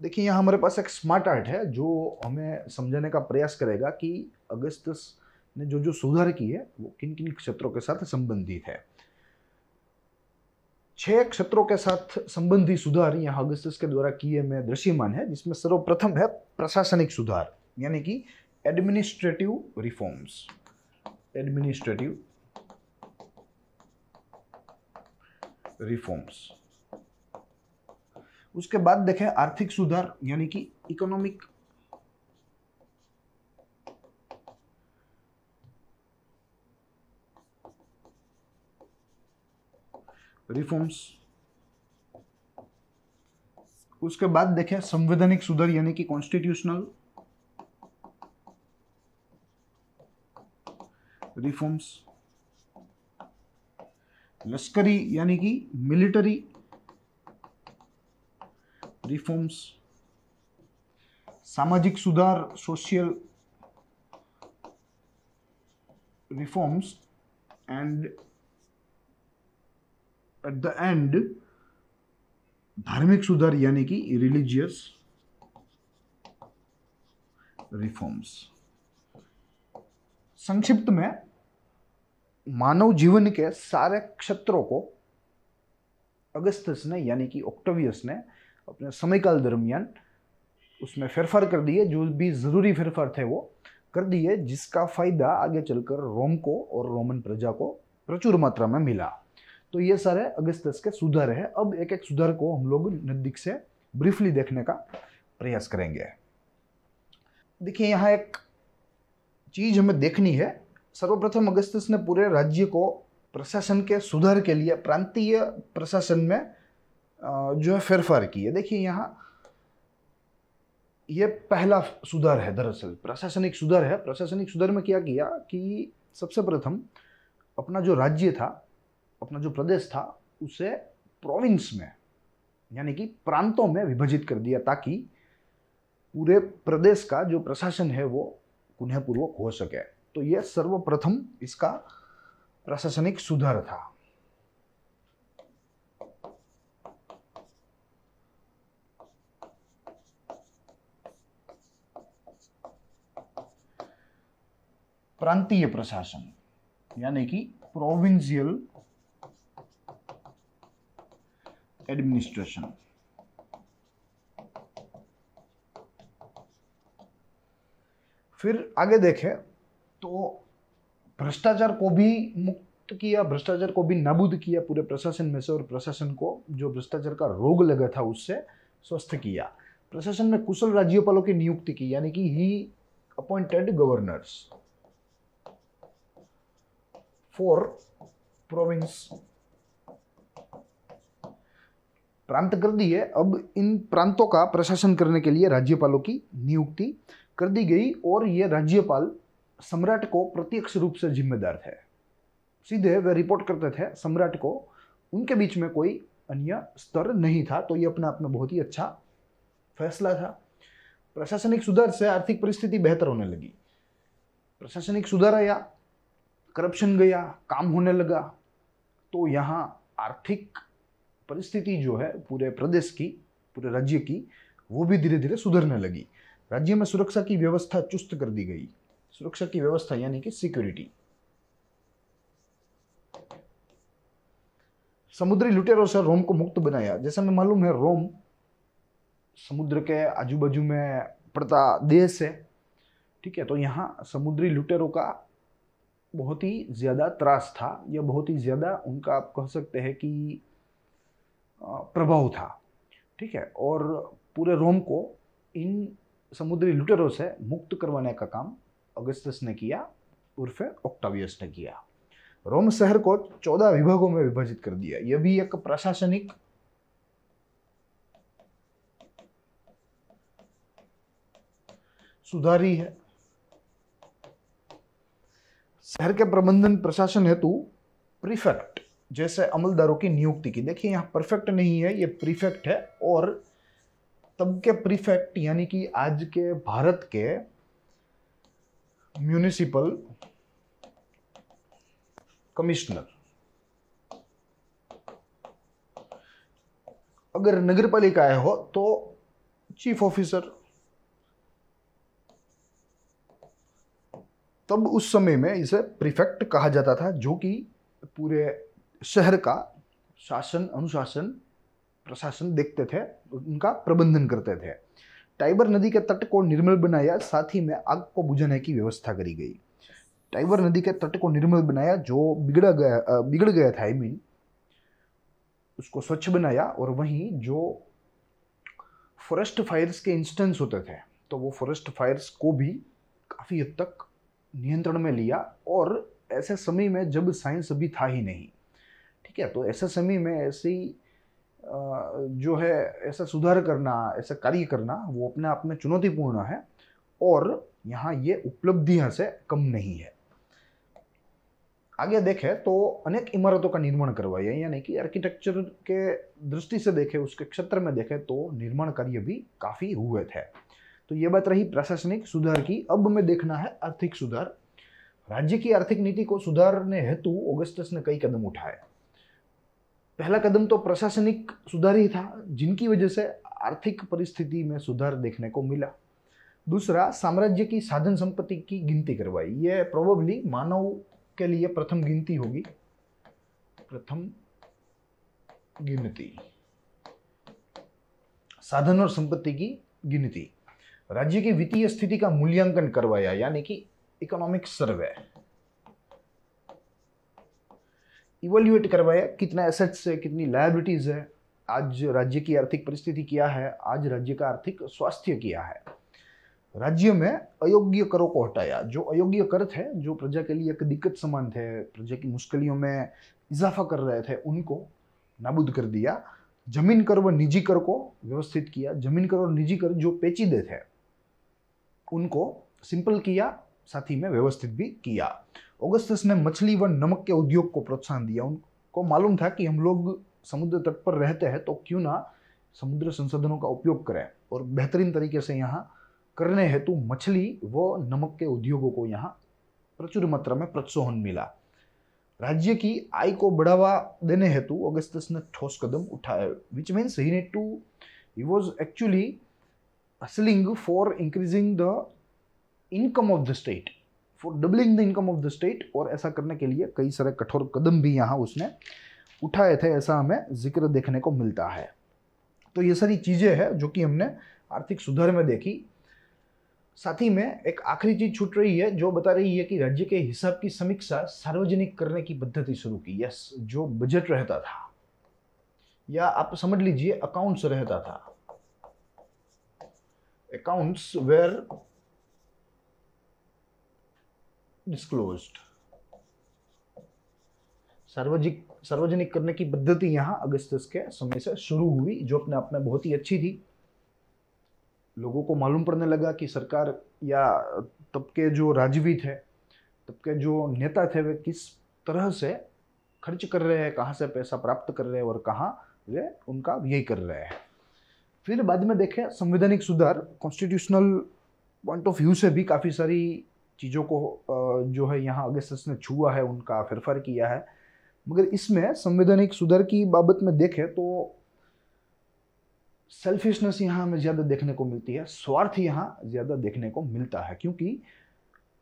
देखिए, यहाँ हमारे पास एक स्मार्ट आर्ट है जो हमें समझाने का प्रयास करेगा कि अगस्टस ने जो जो सुधार किए वो किन किन क्षेत्रों के साथ संबंधित है। 6 क्षेत्रों के साथ संबंधी सुधार यहाँ अगस्टस के द्वारा किए में दृश्यमान है, जिसमें सर्वप्रथम है प्रशासनिक सुधार, यानी कि एडमिनिस्ट्रेटिव रिफॉर्म्स। Administrative reforms. उसके बाद देखें आर्थिक सुधार, यानी कि इकोनॉमिक रिफॉर्म्स। उसके बाद देखें संवैधानिक सुधार, यानी कि कॉन्स्टिट्यूशनल रिफॉर्म्स। लश्करी यानी कि मिलिट्री रिफॉर्म्स। सामाजिक सुधार, social reforms. And at the end धार्मिक सुधार, यानी कि रिलीजियस रिफॉर्म्स। संक्षिप्त में मानव जीवन के सारे क्षेत्रों को अगस्टस ने, यानी कि ऑक्टेवियस ने अपने समयकाल दरमियान उसमें फेरफार कर दिए। जो भी जरूरी फेरफार थे वो कर दिए, जिसका फायदा आगे चलकर रोम को और रोमन प्रजा को प्रचुर मात्रा में मिला। तो ये सारे अगस्टस के सुधार है। अब एक एक सुधार को हम लोग नजदीक से ब्रीफली देखने का प्रयास करेंगे। देखिए यहाँ एक चीज हमें देखनी है। सर्वप्रथम अगस्त्यस ने पूरे राज्य को प्रशासन के सुधार के लिए प्रांतीय प्रशासन में जो है फेरफार किए। देखिए यहाँ ये पहला सुधार है, दरअसल प्रशासनिक सुधार है। प्रशासनिक सुधार में क्या किया कि सबसे प्रथम अपना जो राज्य था, अपना जो प्रदेश था, उसे प्रोविंस में यानी कि प्रांतों में विभाजित कर दिया, ताकि पूरे प्रदेश का जो प्रशासन है वो पुनःपूर्वक हो सके। तो यह सर्वप्रथम इसका प्रशासनिक सुधार था। प्रांतीय प्रशासन यानी कि प्रोविंशियल एडमिनिस्ट्रेशन। फिर आगे देखें तो भ्रष्टाचार को भी मुक्त किया, भ्रष्टाचार को भी नाबूद किया पूरे प्रशासन में से, और प्रशासन को जो भ्रष्टाचार का रोग लगा था उससे स्वस्थ किया। प्रशासन में कुशल राज्यपालों की नियुक्ति की, यानी कि ही अपॉइंटेड गवर्नर्स फॉर प्रोविंस। प्रांत कर दिए, अब इन प्रांतों का प्रशासन करने के लिए राज्यपालों की नियुक्ति कर दी गई, और ये राज्यपाल सम्राट को प्रत्यक्ष रूप से जिम्मेदार थे। सीधे वे रिपोर्ट करते थे सम्राट को, उनके बीच में कोई अन्य स्तर नहीं था। तो ये अपने आप में बहुत ही अच्छा फैसला था। प्रशासनिक सुधार से आर्थिक परिस्थिति बेहतर होने लगी। प्रशासनिक सुधार आया, करप्शन गया, काम होने लगा, तो यहाँ आर्थिक परिस्थिति जो है पूरे प्रदेश की, पूरे राज्य की, वो भी धीरे धीरे सुधरने लगी। राज्य में सुरक्षा की व्यवस्था चुस्त कर दी गई। सुरक्षा की व्यवस्था यानी कि सिक्योरिटी। समुद्री लुटेरों से रोम को मुक्त बनाया। जैसा हमें मालूम है, रोम समुद्र के आजू बाजू में पड़ता देश है, ठीक है। तो यहाँ समुद्री लुटेरों का बहुत ही ज्यादा त्रास था, या बहुत ही ज्यादा उनका आप कह सकते हैं कि प्रभाव था, ठीक है। और पूरे रोम को इन समुद्री लुटेरों से मुक्त करवाने का काम अगस्त्यस ने किया, उर्फ ऑक्टावियस ने किया। रोम शहर को 14 विभागों में विभाजित कर दिया। यह भी एक प्रशासनिक सुधार ही है। शहर के प्रबंधन प्रशासन हेतु प्रीफेक्ट जैसे अमलदारों की नियुक्ति की। देखिए यहाँ परफेक्ट नहीं है, ये प्रीफेक्ट है, और तब के प्रीफेक्ट यानी कि आज के भारत के म्यूनिसिपल कमिश्नर। अगर नगर पालिका हो तो चीफ ऑफिसर। तब उस समय में इसे प्रीफेक्ट कहा जाता था, जो कि पूरे शहर का शासन, अनुशासन, प्रशासन देखते थे, उनका प्रबंधन करते थे। टाइबर नदी के तट को निर्मल बनाया, साथ ही में आग को बुझाने की व्यवस्था करी गई। टाइबर नदी के तट को निर्मल बनाया, जो बिगड़ गया था, उसको स्वच्छ बनाया। और वहीं जो फॉरेस्ट फायर्स के इंस्टेंस होते थे, तो वो फॉरेस्ट फायर्स को भी काफी हद तक नियंत्रण में लिया। और ऐसे समय में जब साइंस अभी था ही नहीं, ठीक है, तो ऐसे समय में ऐसी जो है ऐसा सुधार करना, ऐसा कार्य करना, वो अपने आप में चुनौतीपूर्ण है, और यहाँ ये उपलब्धियां से कम नहीं है। आगे देखें तो अनेक इमारतों का निर्माण करवाया, यानी कि आर्किटेक्चर के दृष्टि से देखें, उसके क्षेत्र में देखें तो निर्माण कार्य भी काफी हुए थे। तो ये बात रही प्रशासनिक सुधार की। अब हमें देखना है आर्थिक सुधार। राज्य की आर्थिक नीति को सुधारने हेतु ऑगस्टस ने कई कदम उठाए। पहला कदम तो प्रशासनिक सुधार ही था, जिनकी वजह से आर्थिक परिस्थिति में सुधार देखने को मिला। दूसरा, साम्राज्य की साधन संपत्ति की गिनती करवाई। यह प्रोबेबली मानव के लिए प्रथम गिनती होगी, प्रथम गिनती, साधन और संपत्ति की गिनती। राज्य की वित्तीय स्थिति का मूल्यांकन करवाया, यानी कि इकोनॉमिक सर्वे, इवैल्यूएट करवाया, कितना एसेट्स है, कितनी लायबिलिटीज है, आज राज्य की आर्थिक परिस्थिति क्या है, आज राज्य का आर्थिक स्वास्थ्य क्या है। राज्य में अयोग्य करों को हटाया। जो अयोग्य कर थे, जो प्रजा के लिए एक दिक्कत समान थे, प्रजा की मुश्किलों में इजाफा कर रहे थे, उनको नाबूद कर दिया। जमीन कर व निजी कर को व्यवस्थित किया। जमीन कर और निजी कर जो पेचीदे थे उनको सिंपल किया, साथ ही में व्यवस्थित भी किया। ऑगस्टस ने मछली व नमक के उद्योग को प्रोत्साहन दिया। उनको मालूम था कि हम लोग समुद्र तट पर रहते हैं तो क्यों ना समुद्र संसाधनों का उपयोग करें, और बेहतरीन तरीके से यहाँ करने हेतु मछली व नमक के उद्योगों को यहाँ प्रचुर मात्रा में प्रोत्साहन मिला। राज्य की आय को बढ़ावा देने हेतु ऑगस्टस ने ठोस कदम उठाए, which means he was actually hustling for increasing the income of the state, for doubling the income of the state. और ऐसा करने के लिए कई सारे कठोर कदम भी यहाँ उसने उठाए थे, ऐसा हमें जिक्र देखने को मिलता है। तो ये सारी चीजें हैं जो कि हमने आर्थिक सुधार में देखी। साथ ही में एक आखिरी चीज छूट रही है जो बता रही है कि राज्य के हिसाब की समीक्षा सार्वजनिक करने की पद्धति शुरू की। यस, जो बजट रहता था, या आप समझ लीजिए अकाउंट्स रहता था, अकाउंट्स वेर डिस्क्लोज्ड। सार्वजनिक करने की पद्धति यहां अगस्टस के समय से शुरू हुई, जो अपने आप में बहुत ही अच्छी थी। लोगों को मालूम पड़ने लगा कि सरकार या तब के जो राजवी थे, तब के जो नेता थे, वे किस तरह से खर्च कर रहे हैं, कहाँ से पैसा प्राप्त कर रहे हैं और कहाँ वे उनका व्यय कर रहे हैं। फिर बाद में देखें संवैधानिक सुधार, कॉन्स्टिट्यूशनल पॉइंट ऑफ व्यू से भी काफ़ी सारी चीज़ों को जो है यहाँ अगस्टस ने छुआ है, उनका फेरफार किया है। मगर इसमें संवैधानिक सुधार की बाबत में देखें तो सेल्फिशनेस यहाँ हमें ज़्यादा देखने को मिलती है, स्वार्थ यहाँ ज़्यादा देखने को मिलता है, क्योंकि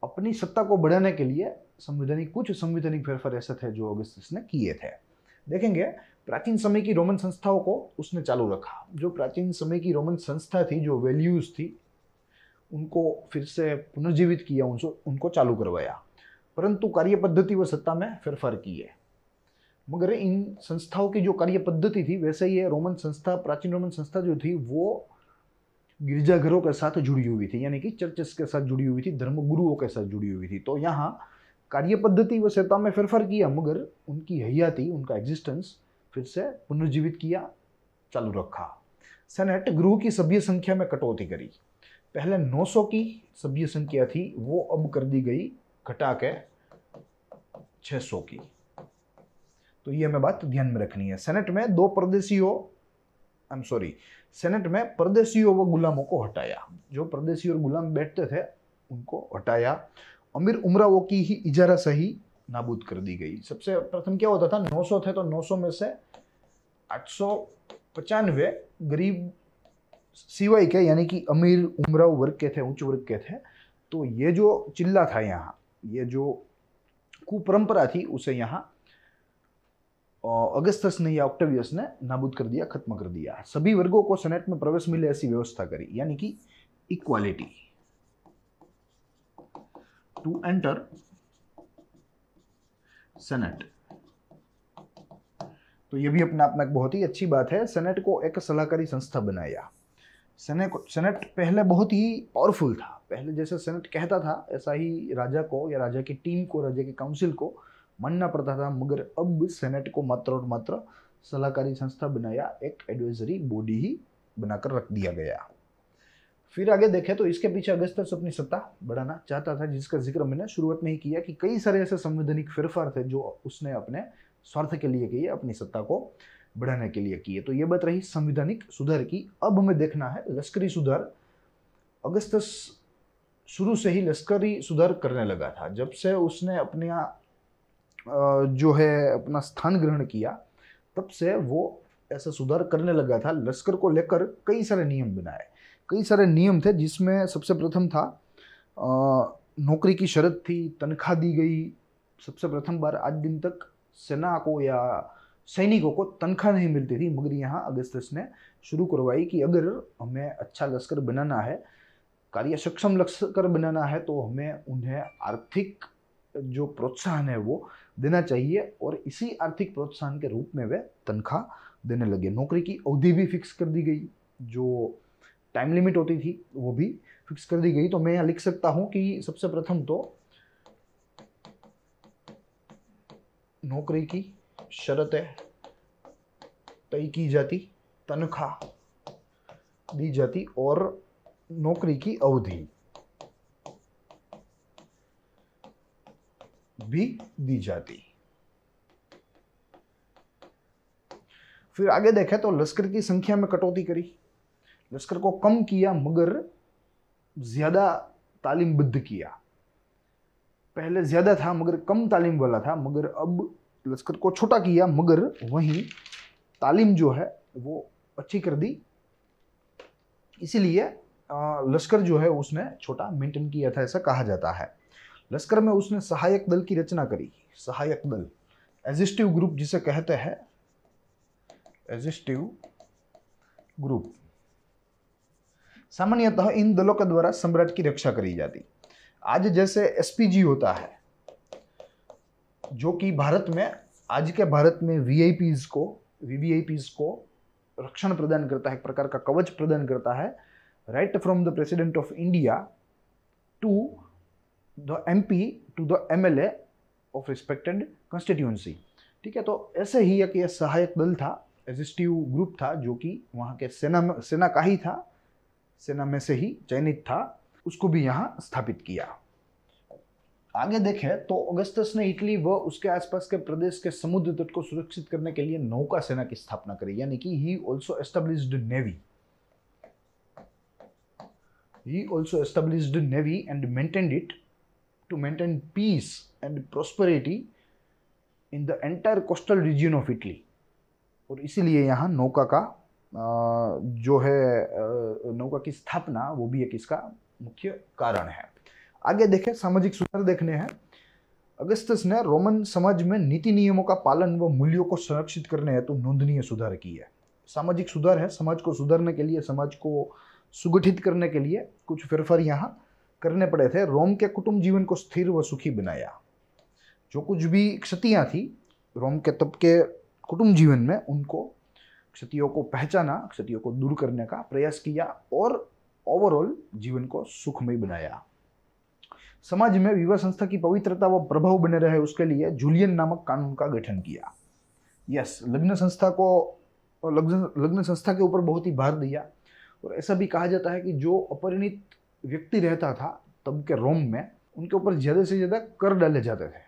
अपनी सत्ता को बढ़ाने के लिए कुछ संवैधानिक फेरफार ऐसे थे जो अगस्टस ने किए थे। देखेंगे प्राचीन समय की रोमन संस्थाओं को उसने चालू रखा। जो प्राचीन समय की रोमन संस्था थी, जो वैल्यूज थी, उनको फिर से पुनर्जीवित किया, उनको चालू करवाया, परंतु कार्य पद्धति व सत्ता में फेरफार किए। मगर इन संस्थाओं की जो कार्य पद्धति थी, वैसे ही रोमन संस्था, प्राचीन रोमन संस्था जो थी वो गिरजाघरों के साथ जुड़ी हुई थी, यानी कि चर्चेस के साथ जुड़ी हुई थी, धर्मगुरुओं के साथ जुड़ी हुई थी। तो यहाँ कार्य पद्धति व सत्ता में फेरफार किया, मगर उनकी हयाती, उनका एग्जिस्टेंस फिर से पुनर्जीवित किया, चालू रखा। सेनेट गृह की सभ्य संख्या में कटौती करी। पहले 900 की सभ्य संख्या थी, वो अब कर दी गई घटा के 600 की। तो ये हमें बात ध्यान में रखनी है। सेनेट में सेनेट में परदेशियों व गुलामों को हटाया। जो परदेशी और गुलाम बैठते थे उनको हटाया। अमीर उमरावों की ही इजारा सही नाबूद कर दी गई। सबसे प्रथम क्या होता था, 900 थे तो 900 में से 895 गरीब सिवाय के, यानी कि अमीर उमराव वर्ग के थे, उच्च वर्ग के थे। तो ये जो चिल्ला था यहाँ, ये जो कुपरंपरा थी, उसे यहाँ अगस्टस ने या ऑक्टेवियस ने नाबूद कर दिया, खत्म कर दिया। सभी वर्गों को सेनेट में प्रवेश मिले ऐसी व्यवस्था करी, यानी कि इक्वालिटी टू एंटर सेनेट। तो ये भी अपने आप में एक बहुत ही अच्छी बात है। सेनेट को एक सलाहकारी संस्था बनाया। सेनेट पहले बहुत ही पावरफुल था। पहले जैसे सेनेट कहता था ऐसा ही राजा को या राजा की टीम को, राजा की काउंसिल को मानना पड़ता था। मगर अब सेनेट को मात्र और मात्र सलाहकारी संस्था बनाया, एक एडवाइजरी बॉडी ही बनाकर रख दिया गया। फिर आगे देखें तो इसके पीछे अगस्टस अपनी सत्ता बढ़ाना चाहता था, जिसका जिक्र मैंने शुरुआत में ही किया कि कई सारे ऐसे संवैधानिक फेरफार थे जो उसने अपने स्वार्थ के लिए किए, अपनी सत्ता को बढ़ाने के लिए किए। तो ये बात रही संवैधानिक सुधार की। अब हमें देखना है लश्करी सुधार। अगस्टस शुरू से ही लश्करी सुधार करने लगा था। जब से उसने अपने जो है अपना स्थान ग्रहण किया, तब से वो ऐसा सुधार करने लगा था। लश्कर को लेकर कई सारे नियम बनाए। कई सारे नियम थे, जिसमें सबसे प्रथम था नौकरी की शर्त थी, तनख्वाह दी गई। सबसे प्रथम बार आज दिन तक सेना को या सैनिकों को तनख्वाह नहीं मिलती थी, मगर यहाँ अगस्टस ने शुरू करवाई कि अगर हमें अच्छा लश्कर बनाना है, कार्य सक्षम लश्कर बनाना है, तो हमें उन्हें आर्थिक जो प्रोत्साहन है वो देना चाहिए, और इसी आर्थिक प्रोत्साहन के रूप में वे तनख्वाह देने लगे। नौकरी की अवधि भी फिक्स कर दी गई, जो टाइम लिमिट होती थी वो भी फिक्स कर दी गई, तो मैं यहाँ लिख सकता हूं कि सबसे प्रथम तो नौकरी की शर्तें तय की जाती, तनख्वाह दी जाती और नौकरी की अवधि भी दी जाती। फिर आगे देखें तो लश्कर की संख्या में कटौती करी, लश्कर को कम किया मगर ज्यादा तालीमबद्ध किया। पहले ज्यादा था मगर कम तालीम वाला था, मगर अब लश्कर को छोटा किया मगर वहीं तालीम जो है वो अच्छी कर दी। इसीलिए लश्कर जो है उसने छोटा मेंटेन किया था, ऐसा कहा जाता है। लश्कर में उसने सहायक दल की रचना करी। सहायक दल, एग्जिस्टिव ग्रुप जिसे कहते हैं, एग्जिस्टिव ग्रुप। सामान्यतः इन दलों के द्वारा सम्राट की रक्षा करी जाती। आज जैसे एसपीजी होता है, जो कि भारत में, आज के भारत में वीआईपीज को रक्षण प्रदान करता है, एक प्रकार का कवच प्रदान करता है, right from the president of India to the MP to the MLA of respected constituency. ठीक है, तो ऐसे ही एक ये सहायक दल था, एग्जिस्टिव ग्रुप था, जो कि वहाँ के सेना का ही था, सेना में से ही चयनित था, उसको भी यहाँ स्थापित किया। आगे देखें तो अगस्टस ने इटली व उसके आसपास के प्रदेश के समुद्र तट को सुरक्षित करने के लिए नौका सेना की स्थापना करी, यानी कि he also established navy. He also established navy and maintained it to maintain peace and prosperity in the entire coastal region of Italy। और इसीलिए यहाँ नौका का जो है नौका की स्थापना, वो भी एक इसका मुख्य कारण है। आगे देखें, सामाजिक सुधार देखने हैं। अगस्टस ने रोमन समाज में नीति नियमों का पालन व मूल्यों को संरक्षित करने हेतु नोंदनीय सुधार किए। सामाजिक सुधार है, समाज को सुधारने के लिए, समाज को सुगठित करने के लिए कुछ फेरफार यहाँ करने पड़े थे। रोम के कुटुंब जीवन को स्थिर व सुखी बनाया। जो कुछ भी क्षतियाँ थी रोम के तब के कुटुंब जीवन में, उनको क्षतियों को पहचाना, क्षतियों को दूर करने का प्रयास किया और ओवरऑल जीवन को सुखमय बनाया। समाज में विवाह संस्था की पवित्रता व प्रभाव बने रहे, उसके लिए जूलियन नामक कानून का गठन किया। यस, लग्न संस्था के ऊपर बहुत ही भार दिया। और ऐसा भी कहा जाता है कि जो अपरिणित व्यक्ति रहता था तब के रोम में, उनके ऊपर ज़्यादा से ज़्यादा कर डाले जाते थे।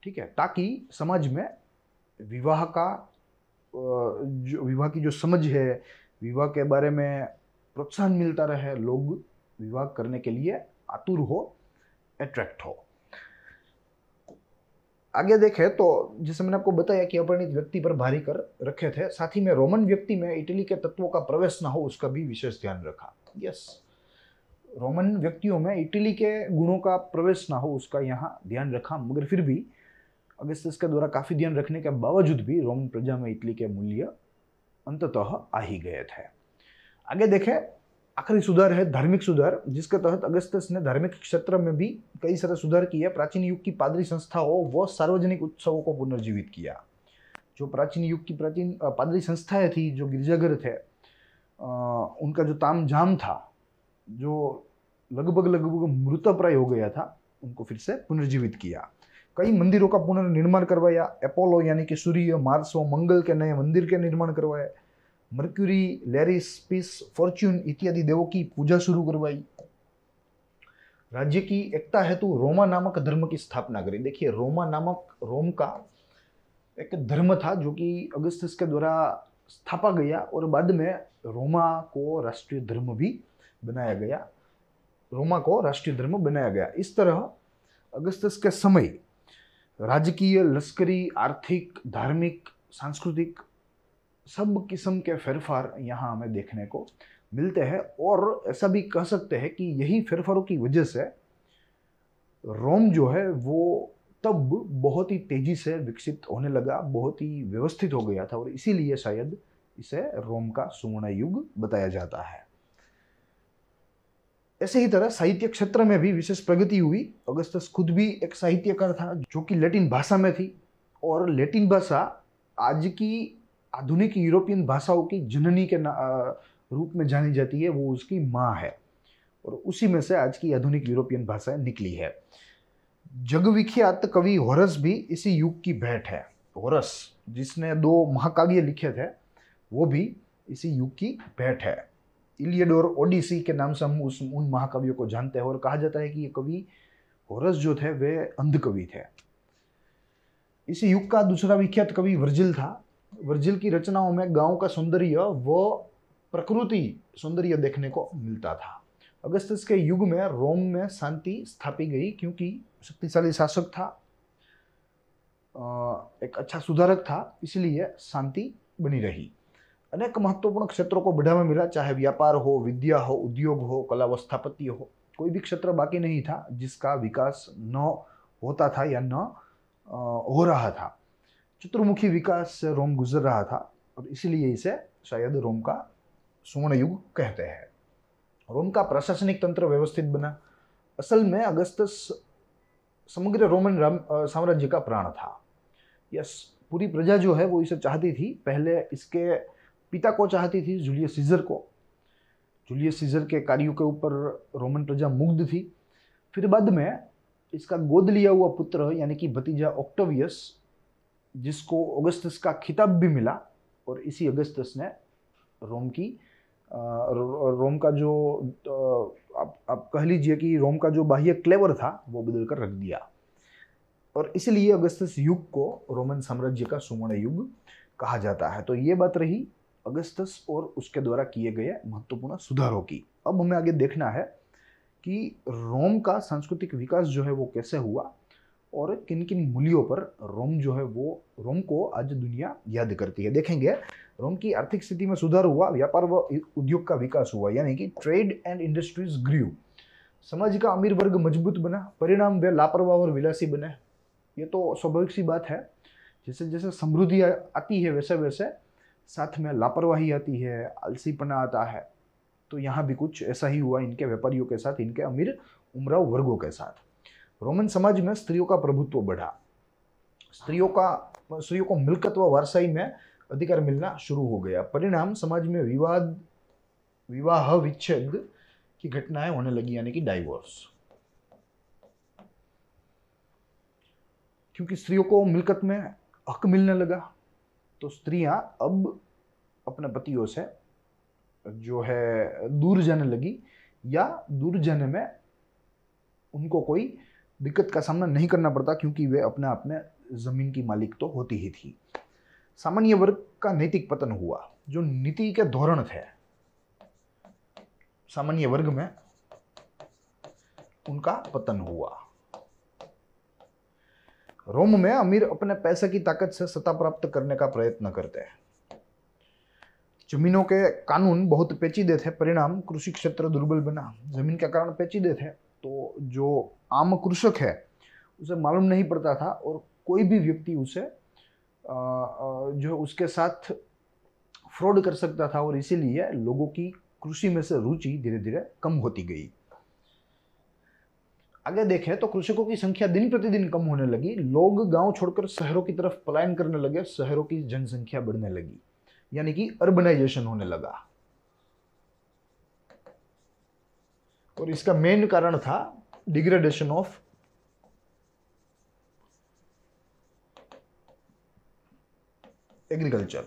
ठीक है, ताकि समाज में विवाह की जो समझ है, विवाह के बारे में प्रोत्साहन मिलता रहे, लोग विवाह करने के लिए आतुर हो, अट्रैक्ट हो। आगे देखें तो जैसे मैंने आपको बताया कि अपरिणित व्यक्ति पर भारी कर रखे थे, साथ ही में रोमन व्यक्ति में इटली के तत्वों का प्रवेश ना हो, उसका भी विशेष ध्यान रखा। यस, रोमन व्यक्तियों में इटली के गुणों का प्रवेश ना हो, उसका यहाँ ध्यान रखा। मगर फिर भी अगस्टस के द्वारा काफी ध्यान रखने के बावजूद भी रोमन प्रजा में इटली के मूल्य अंततः आ ही गए थे। आगे देखें, आखिरी सुधार है धार्मिक सुधार, जिसके तहत अगस्टस ने धार्मिक क्षेत्र में भी कई सारे सुधार किए। प्राचीन युग की पादरी संस्थाओं व सार्वजनिक उत्सवों को पुनर्जीवित किया। जो प्राचीन युग की प्राचीन पादरी संस्थाएं थी, जो गिरजाघर थे, उनका जो तामझाम था, जो लगभग मृतप्राय हो गया था, उनको फिर से पुनर्जीवित किया। कई मंदिरों का पुनर्निर्माण करवाया। अपोलो यानी कि सूर्य, मार्स व मंगल के नए मंदिर के निर्माण करवाए। मर्क्यूरी, लेरिस, पीस, फॉर्च्यून इत्यादि देवों की पूजा शुरू करवाई। राज्य की एकता हेतु रोमा नामक धर्म की स्थापना करी। देखिए, रोम का एक धर्म था जो कि अगस्टस के द्वारा स्थापा गया और बाद में रोमा को राष्ट्रीय धर्म भी बनाया गया। इस तरह अगस्टस के समय राजकीय, लश्करी, आर्थिक, धार्मिक, सांस्कृतिक सब किस्म के फेरफार यहाँ हमें देखने को मिलते हैं। और ऐसा भी कह सकते हैं कि यही फेरफारों की वजह से रोम जो है वो तब बहुत ही तेजी से विकसित होने लगा, बहुत ही व्यवस्थित हो गया था, और इसीलिए शायद इसे रोम का सुवर्ण युग बताया जाता है। ऐसे ही तरह साहित्य क्षेत्र में भी विशेष प्रगति हुई। अगस्टस खुद भी एक साहित्यकार था जो कि लैटिन भाषा में थी, और लैटिन भाषा आज की आधुनिक यूरोपियन भाषाओं की जननी के रूप में जानी जाती है, वो उसकी माँ है। और उसी में से आज की आधुनिक यूरोपियन भाषाएं निकली है। जगविख्यात कवि होरस भी इसी युग की भेंट है। होरस जिसने 2 महाकाव्य लिखे थे वो भी इसी युग की भेंट है। इलियड और ओडिसी के नाम से हम उन महाकाव्यों को जानते हैं और कहा जाता है कि ये कवि होरस जो थे वे अंध कवि थे। इसी युग का दूसरा विख्यात कवि वर्जिल था। वर्जिल की रचनाओं में गांव का सौंदर्य व प्रकृति सौंदर्य देखने को मिलता था। अगस्टस के युग में रोम में शांति स्थापी गई क्योंकि शक्तिशाली शासक था, एक अच्छा सुधारक था, इसलिए शांति बनी रही। अनेक महत्वपूर्ण क्षेत्रों को बढ़ावा मिला, चाहे व्यापार हो, विद्या हो, उद्योग हो, कला व स्थापत्य हो। कोई भी क्षेत्र बाकी नहीं था जिसका विकास न होता था या न हो रहा था। चतुर्मुखी विकास से रोम गुजर रहा था और इसीलिए इसे शायद रोम का स्वर्ण युग कहते हैं। रोम का प्रशासनिक तंत्र व्यवस्थित बना। असल में अगस्टस समग्र रोमन साम्राज्य का प्राण था। यस, पूरी प्रजा जो है वो इसे चाहती थी। पहले इसके पिता को चाहती थी, जूलियस सीजर को। जूलियस सीजर के कार्यों के ऊपर रोमन प्रजा मुग्ध थी। फिर बाद में इसका गोद लिया हुआ पुत्र यानी कि भतीजा ऑक्टेवियस, जिसको अगस्टस का खिताब भी मिला, और इसी अगस्टस ने रोम का जो आप कह लीजिए कि रोम का जो बाह्य क्लेवर था वो बदल कर रख दिया, और इसलिए अगस्टस युग को रोमन साम्राज्य का सुवर्ण युग कहा जाता है। तो ये बात रही अगस्टस और उसके द्वारा किए गए महत्वपूर्ण सुधारों की। अब हमें आगे देखना है कि रोम का सांस्कृतिक विकास जो है वो कैसे हुआ और किन किन मूल्यों पर रोम जो है वो रोम को आज दुनिया याद करती है। देखेंगे रोम की आर्थिक स्थिति में सुधार हुआ, व्यापार व उद्योग का विकास हुआ, यानी कि ट्रेड एंड इंडस्ट्रीज ग्रू। समाज का अमीर वर्ग मजबूत बना, परिणाम वे लापरवाह और विलासी बने। ये तो स्वाभाविक सी बात है। जैसे जैसे समृद्धि आती है वैसे वैसे साथ में लापरवाही आती है, आलसीपना आता है। तो यहाँ भी कुछ ऐसा ही हुआ इनके व्यापारियों के साथ, इनके अमीर उमराव वर्गों के साथ। रोमन समाज में स्त्रियों का प्रभुत्व बढ़ा। स्त्रियों को मिल्कत व वारसाई में अधिकार मिलना शुरू हो गया। परिणाम समाज में विवाह विच्छेद की घटनाएं होने लगी, यानी कि डाइवोर्स। क्योंकि स्त्रियों को मिल्कत में हक मिलने लगा तो स्त्रियां अब अपने पतियों से जो है दूर जाने लगी, या दूर जाने में उनको कोई दिक्कत का सामना नहीं करना पड़ता क्योंकि वे अपने आप में जमीन की मालिक तो होती ही थी। सामान्य वर्ग का नैतिक पतन हुआ। जो नीति के धोरण थे सामान्य वर्ग में, उनका पतन हुआ। रोम में अमीर अपने पैसे की ताकत से सत्ता प्राप्त करने का प्रयत्न करते हैं। जमीनों के कानून बहुत पेचीदे थे, परिणाम कृषि क्षेत्र दुर्बल बना। जमीन के कारण पेचीदे थे तो जो आम कृषक है उसे मालूम नहीं पड़ता था, और कोई भी व्यक्ति उसे जो उसके साथ फ्रॉड कर सकता था, और इसीलिए लोगों की कृषि में से रुचि धीरे धीरे कम होती गई। आगे देखें तो कृषकों की संख्या दिन प्रतिदिन कम होने लगी। लोग गांव छोड़कर शहरों की तरफ पलायन करने लगे। शहरों की जनसंख्या बढ़ने लगी, यानी कि अर्बनाइजेशन होने लगा। और इसका मेन कारण था डिग्रेडेशन ऑफ एग्रीकल्चर।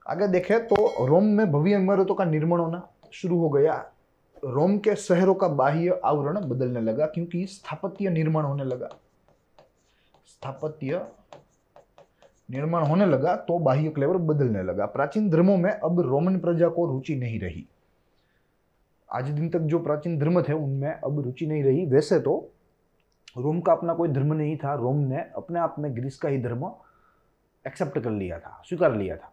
आगे देखें तो रोम में भव्य इमारतों का निर्माण होना शुरू हो गया। रोम के शहरों का बाह्य आवरण बदलने लगा क्योंकि स्थापत्य निर्माण होने लगा। स्थापत्य निर्माण होने लगा तो बाह्य क्लेवर बदलने लगा। प्राचीन धर्मों में अब रोमन प्रजा को रुचि नहीं रही। आज दिन तक जो प्राचीन धर्म थे उनमें अब रुचि नहीं रही। वैसे तो रोम का अपना कोई धर्म नहीं था। रोम ने अपने आप में ग्रीस का ही धर्म एक्सेप्ट कर लिया था, स्वीकार लिया था।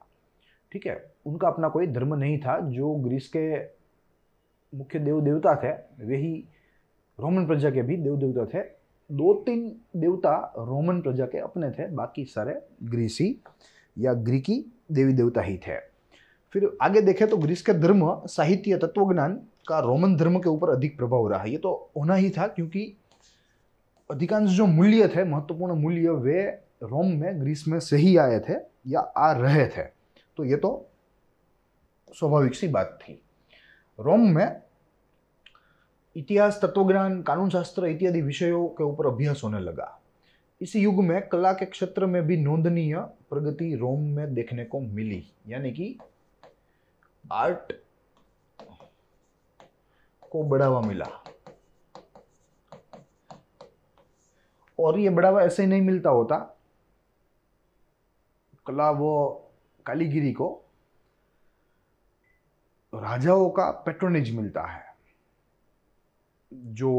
ठीक है, उनका अपना कोई धर्म नहीं था। जो ग्रीस के मुख्य देव देवता थे वे ही रोमन प्रजा के भी देव देवता थे। 2-3 देवता रोमन प्रजा के अपने थे, बाकी सारे ग्रीसी या ग्रीकी देवी देवता ही थे। फिर आगे देखें तो ग्रीस के धर्म, साहित्य, तत्वज्ञान का रोमन धर्म के ऊपर अधिक प्रभाव रहा। ये तो होना ही था क्योंकि अधिकांश जो मूल्य थे, महत्वपूर्ण मूल्य, वे रोम में ग्रीस में से ही आए थे या आ रहे थे। तो ये तो स्वाभाविक सी बात थी। रोम में इतिहास, तत्वज्ञान, कानून शास्त्र इत्यादि विषयों के ऊपर अभ्यास होने लगा। इस युग में कला के क्षेत्र में भी नोंदनीय प्रगति रोम में देखने को मिली, यानी कि आर्ट को बढ़ावा मिला। और ये बढ़ावा ऐसे ही नहीं मिलता होता, कला व कालीगिरी को राजाओं का पेट्रोनेज मिलता है। जो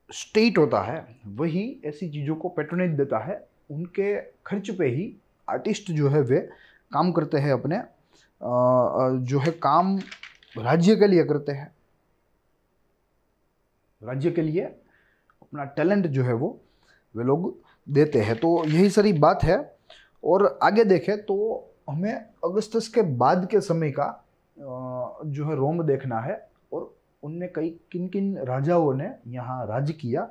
स्टेट होता है वही ऐसी चीजों को पेट्रोनेज देता है। उनके खर्च पे ही आर्टिस्ट जो है वे काम करते हैं, अपने जो है काम राज्य के लिए करते हैं, राज्य के लिए अपना टैलेंट जो है वो वे लोग देते हैं। तो यही सारी बात है। और आगे देखें तो हमें अगस्तस के बाद के समय का जो है रोम देखना है, और उनने किन किन राजाओं ने यहाँ राज किया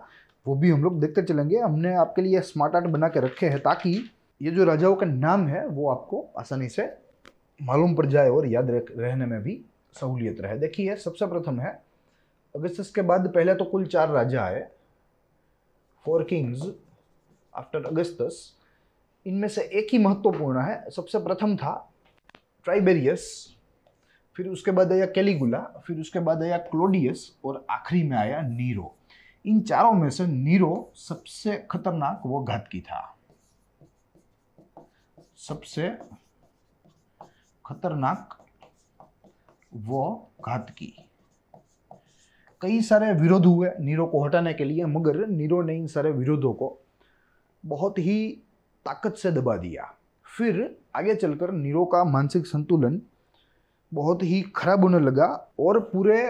वो भी हम लोग देखते चलेंगे। हमने आपके लिए स्मार्ट आर्ट बना के रखे हैं ताकि ये जो राजाओं का नाम है वो आपको आसानी से मालूम पड़ जाए और याद रहने में भी सहूलियत रहे। देखिए, सबसे प्रथम है अगस्तस के बाद पहले तो कुल 4 राजा आए, 4 किंग्स आफ्टर अगस्तस। इनमें से एक ही महत्वपूर्ण है। सबसे प्रथम था ट्राइबेरियस, फिर उसके बाद आया कैलिगुला, फिर उसके बाद आया क्लोडियस, और आखिरी में आया नीरो। इन चारों में से नीरो सबसे खतरनाक वो घातकी था, सबसे खतरनाक वो घातकी। कई सारे विरोध हुए नीरो को हटाने के लिए, मगर नीरो ने इन सारे विरोधों को बहुत ही ताकत से दबा दिया। फिर आगे चलकर नीरो का मानसिक संतुलन बहुत ही खराब होने लगा, और पूरे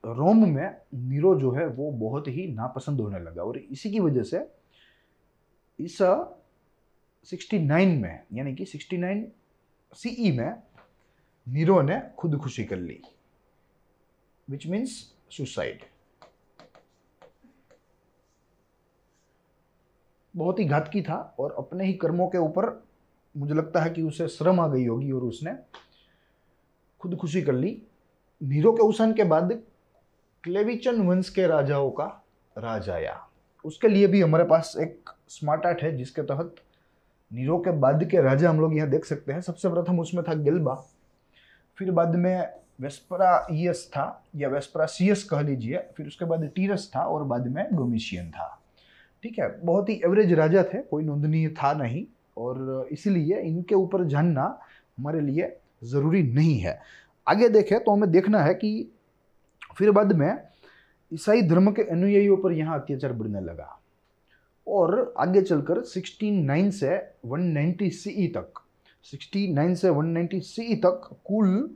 रोम में नीरो जो है वो बहुत ही नापसंद होने लगा। और इसी की वजह से इस 69 में, यानी कि 69 सीई में नीरो ने खुदकुशी कर ली, विच मीन्स सुसाइड। बहुत ही घातकी था, और अपने ही कर्मों के ऊपर मुझे लगता है कि उसे शर्म आ गई होगी और उसने खुदकुशी कर ली। नीरो के अवसान के बाद क्लेविचन वंश के राजाओं का राज आया। उसके लिए भी हमारे पास एक स्मार्ट आर्ट है जिसके तहत नीरो के बाद के राजा हम लोग यहाँ देख सकते हैं। सबसे प्रथम उसमें था गेल्बा, फिर बाद में वेस्पराइयस था, या वेस्परासियस कह लीजिए, फिर उसके बाद टीरस था, और बाद में डोमिशियन था। ठीक है, बहुत ही एवरेज राजा थे, कोई नोंदनीय था नहीं, और इसीलिए इनके ऊपर जानना हमारे लिए ज़रूरी नहीं है। आगे देखें तो हमें देखना है कि फिर बाद में ईसाई धर्म के अनुयायियों पर यहाँ अत्याचार बढ़ने लगा, और आगे चलकर 69 से 190 सीई तक, 69 से 190 सीई तक कुल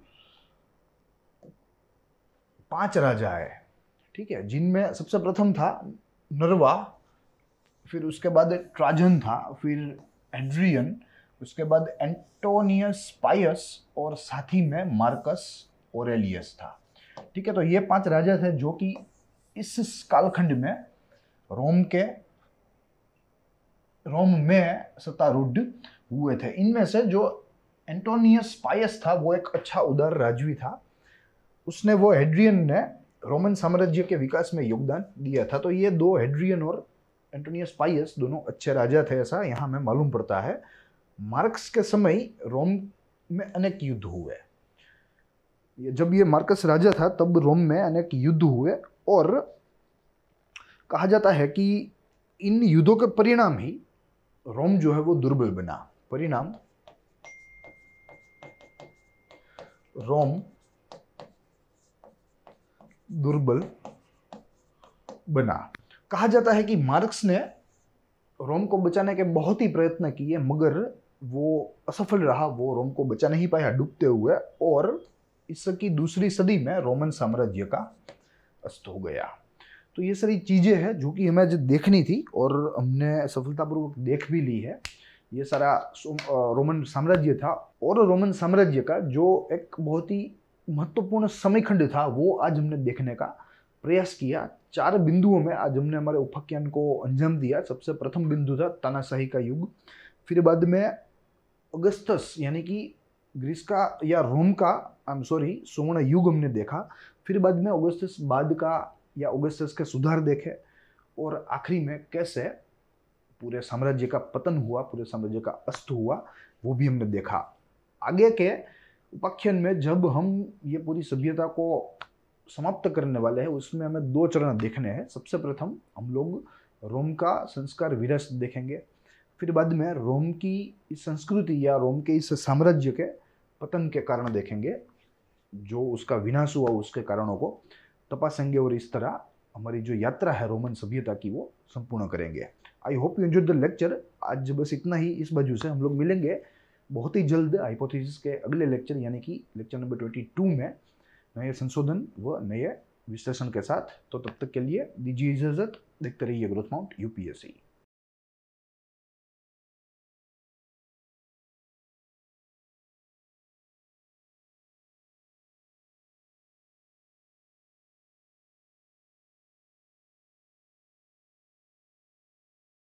5 राजा आए। ठीक है, जिनमें सबसे प्रथम था नरवा, फिर उसके बाद ट्राजन था, फिर एड्रियन, उसके बाद एंटोनियस पायस, और साथ ही में मार्कस ऑरेलियस था। ठीक है, तो ये 5 राजा थे जो कि इस कालखंड में रोम में सत्तारूढ़ हुए थे। इनमें से जो एंटोनियस पायस था वो एक अच्छा उदार राजवी था। उसने वो हेड्रियन ने रोमन साम्राज्य के विकास में योगदान दिया था। तो ये 2 हेड्रियन और एंटोनियस पायस दोनों अच्छे राजा थे, ऐसा यहाँ हमें मालूम पड़ता है। मार्कस के समय रोम में अनेक युद्ध हुए। जब ये मार्कस राजा था तब रोम में अनेक युद्ध हुए, और कहा जाता है कि इन युद्धों के परिणाम ही रोम जो है वो दुर्बल बना। परिणाम, रोम दुर्बल बना। कहा जाता है कि मार्क्स ने रोम को बचाने के बहुत ही प्रयत्न किए, मगर वो असफल रहा। वो रोम को बचा नहीं पाया डूबते हुए, और इसकी दूसरी सदी में रोमन साम्राज्य का अस्त हो गया। तो ये सारी चीज़ें हैं जो कि हमें जो देखनी थी, और हमने सफलतापूर्वक देख भी ली है। ये सारा रोमन साम्राज्य था, और रोमन साम्राज्य का जो एक बहुत ही महत्वपूर्ण समयखंड था वो आज हमने देखने का प्रयास किया। 4 बिंदुओं में आज हमने हमारे उपाख्यान को अंजाम दिया। सबसे प्रथम बिंदु था तानाशाही का युग, फिर बाद में अगस्तस यानी कि ग्रीस का या रोम का, आई एम सॉरी, स्वर्ण युग हमने देखा। फिर बाद में ऑगस्टस बाद का या ऑगस्टस के सुधार देखे, और आखिरी में कैसे पूरे साम्राज्य का पतन हुआ, पूरे साम्राज्य का अस्त हुआ, वो भी हमने देखा। आगे के उपाख्यान में जब हम ये पूरी सभ्यता को समाप्त करने वाले हैं, उसमें हमें 2 चरण देखने हैं। सबसे प्रथम हम लोग रोम का संस्कार विरासत देखेंगे, फिर बाद में रोम की इस संस्कृति या रोम के इस साम्राज्य के पतन के कारण देखेंगे, जो उसका विनाश हुआ उसके कारणों को तपासेंगे, और इस तरह हमारी जो यात्रा है रोमन सभ्यता की वो संपूर्ण करेंगे। I hope you enjoyed the lecture. आज बस इतना ही इस बाजू से। हम लोग मिलेंगे बहुत ही जल्द हाइपोथेसिस के अगले लेक्चर यानी कि लेक्चर नंबर 22 में नए संशोधन व नए विश्लेषण के साथ। तो तब तक के लिए दीजिए इजाजत। देखते रहिए ग्रोथ माउंट यूपीएससी।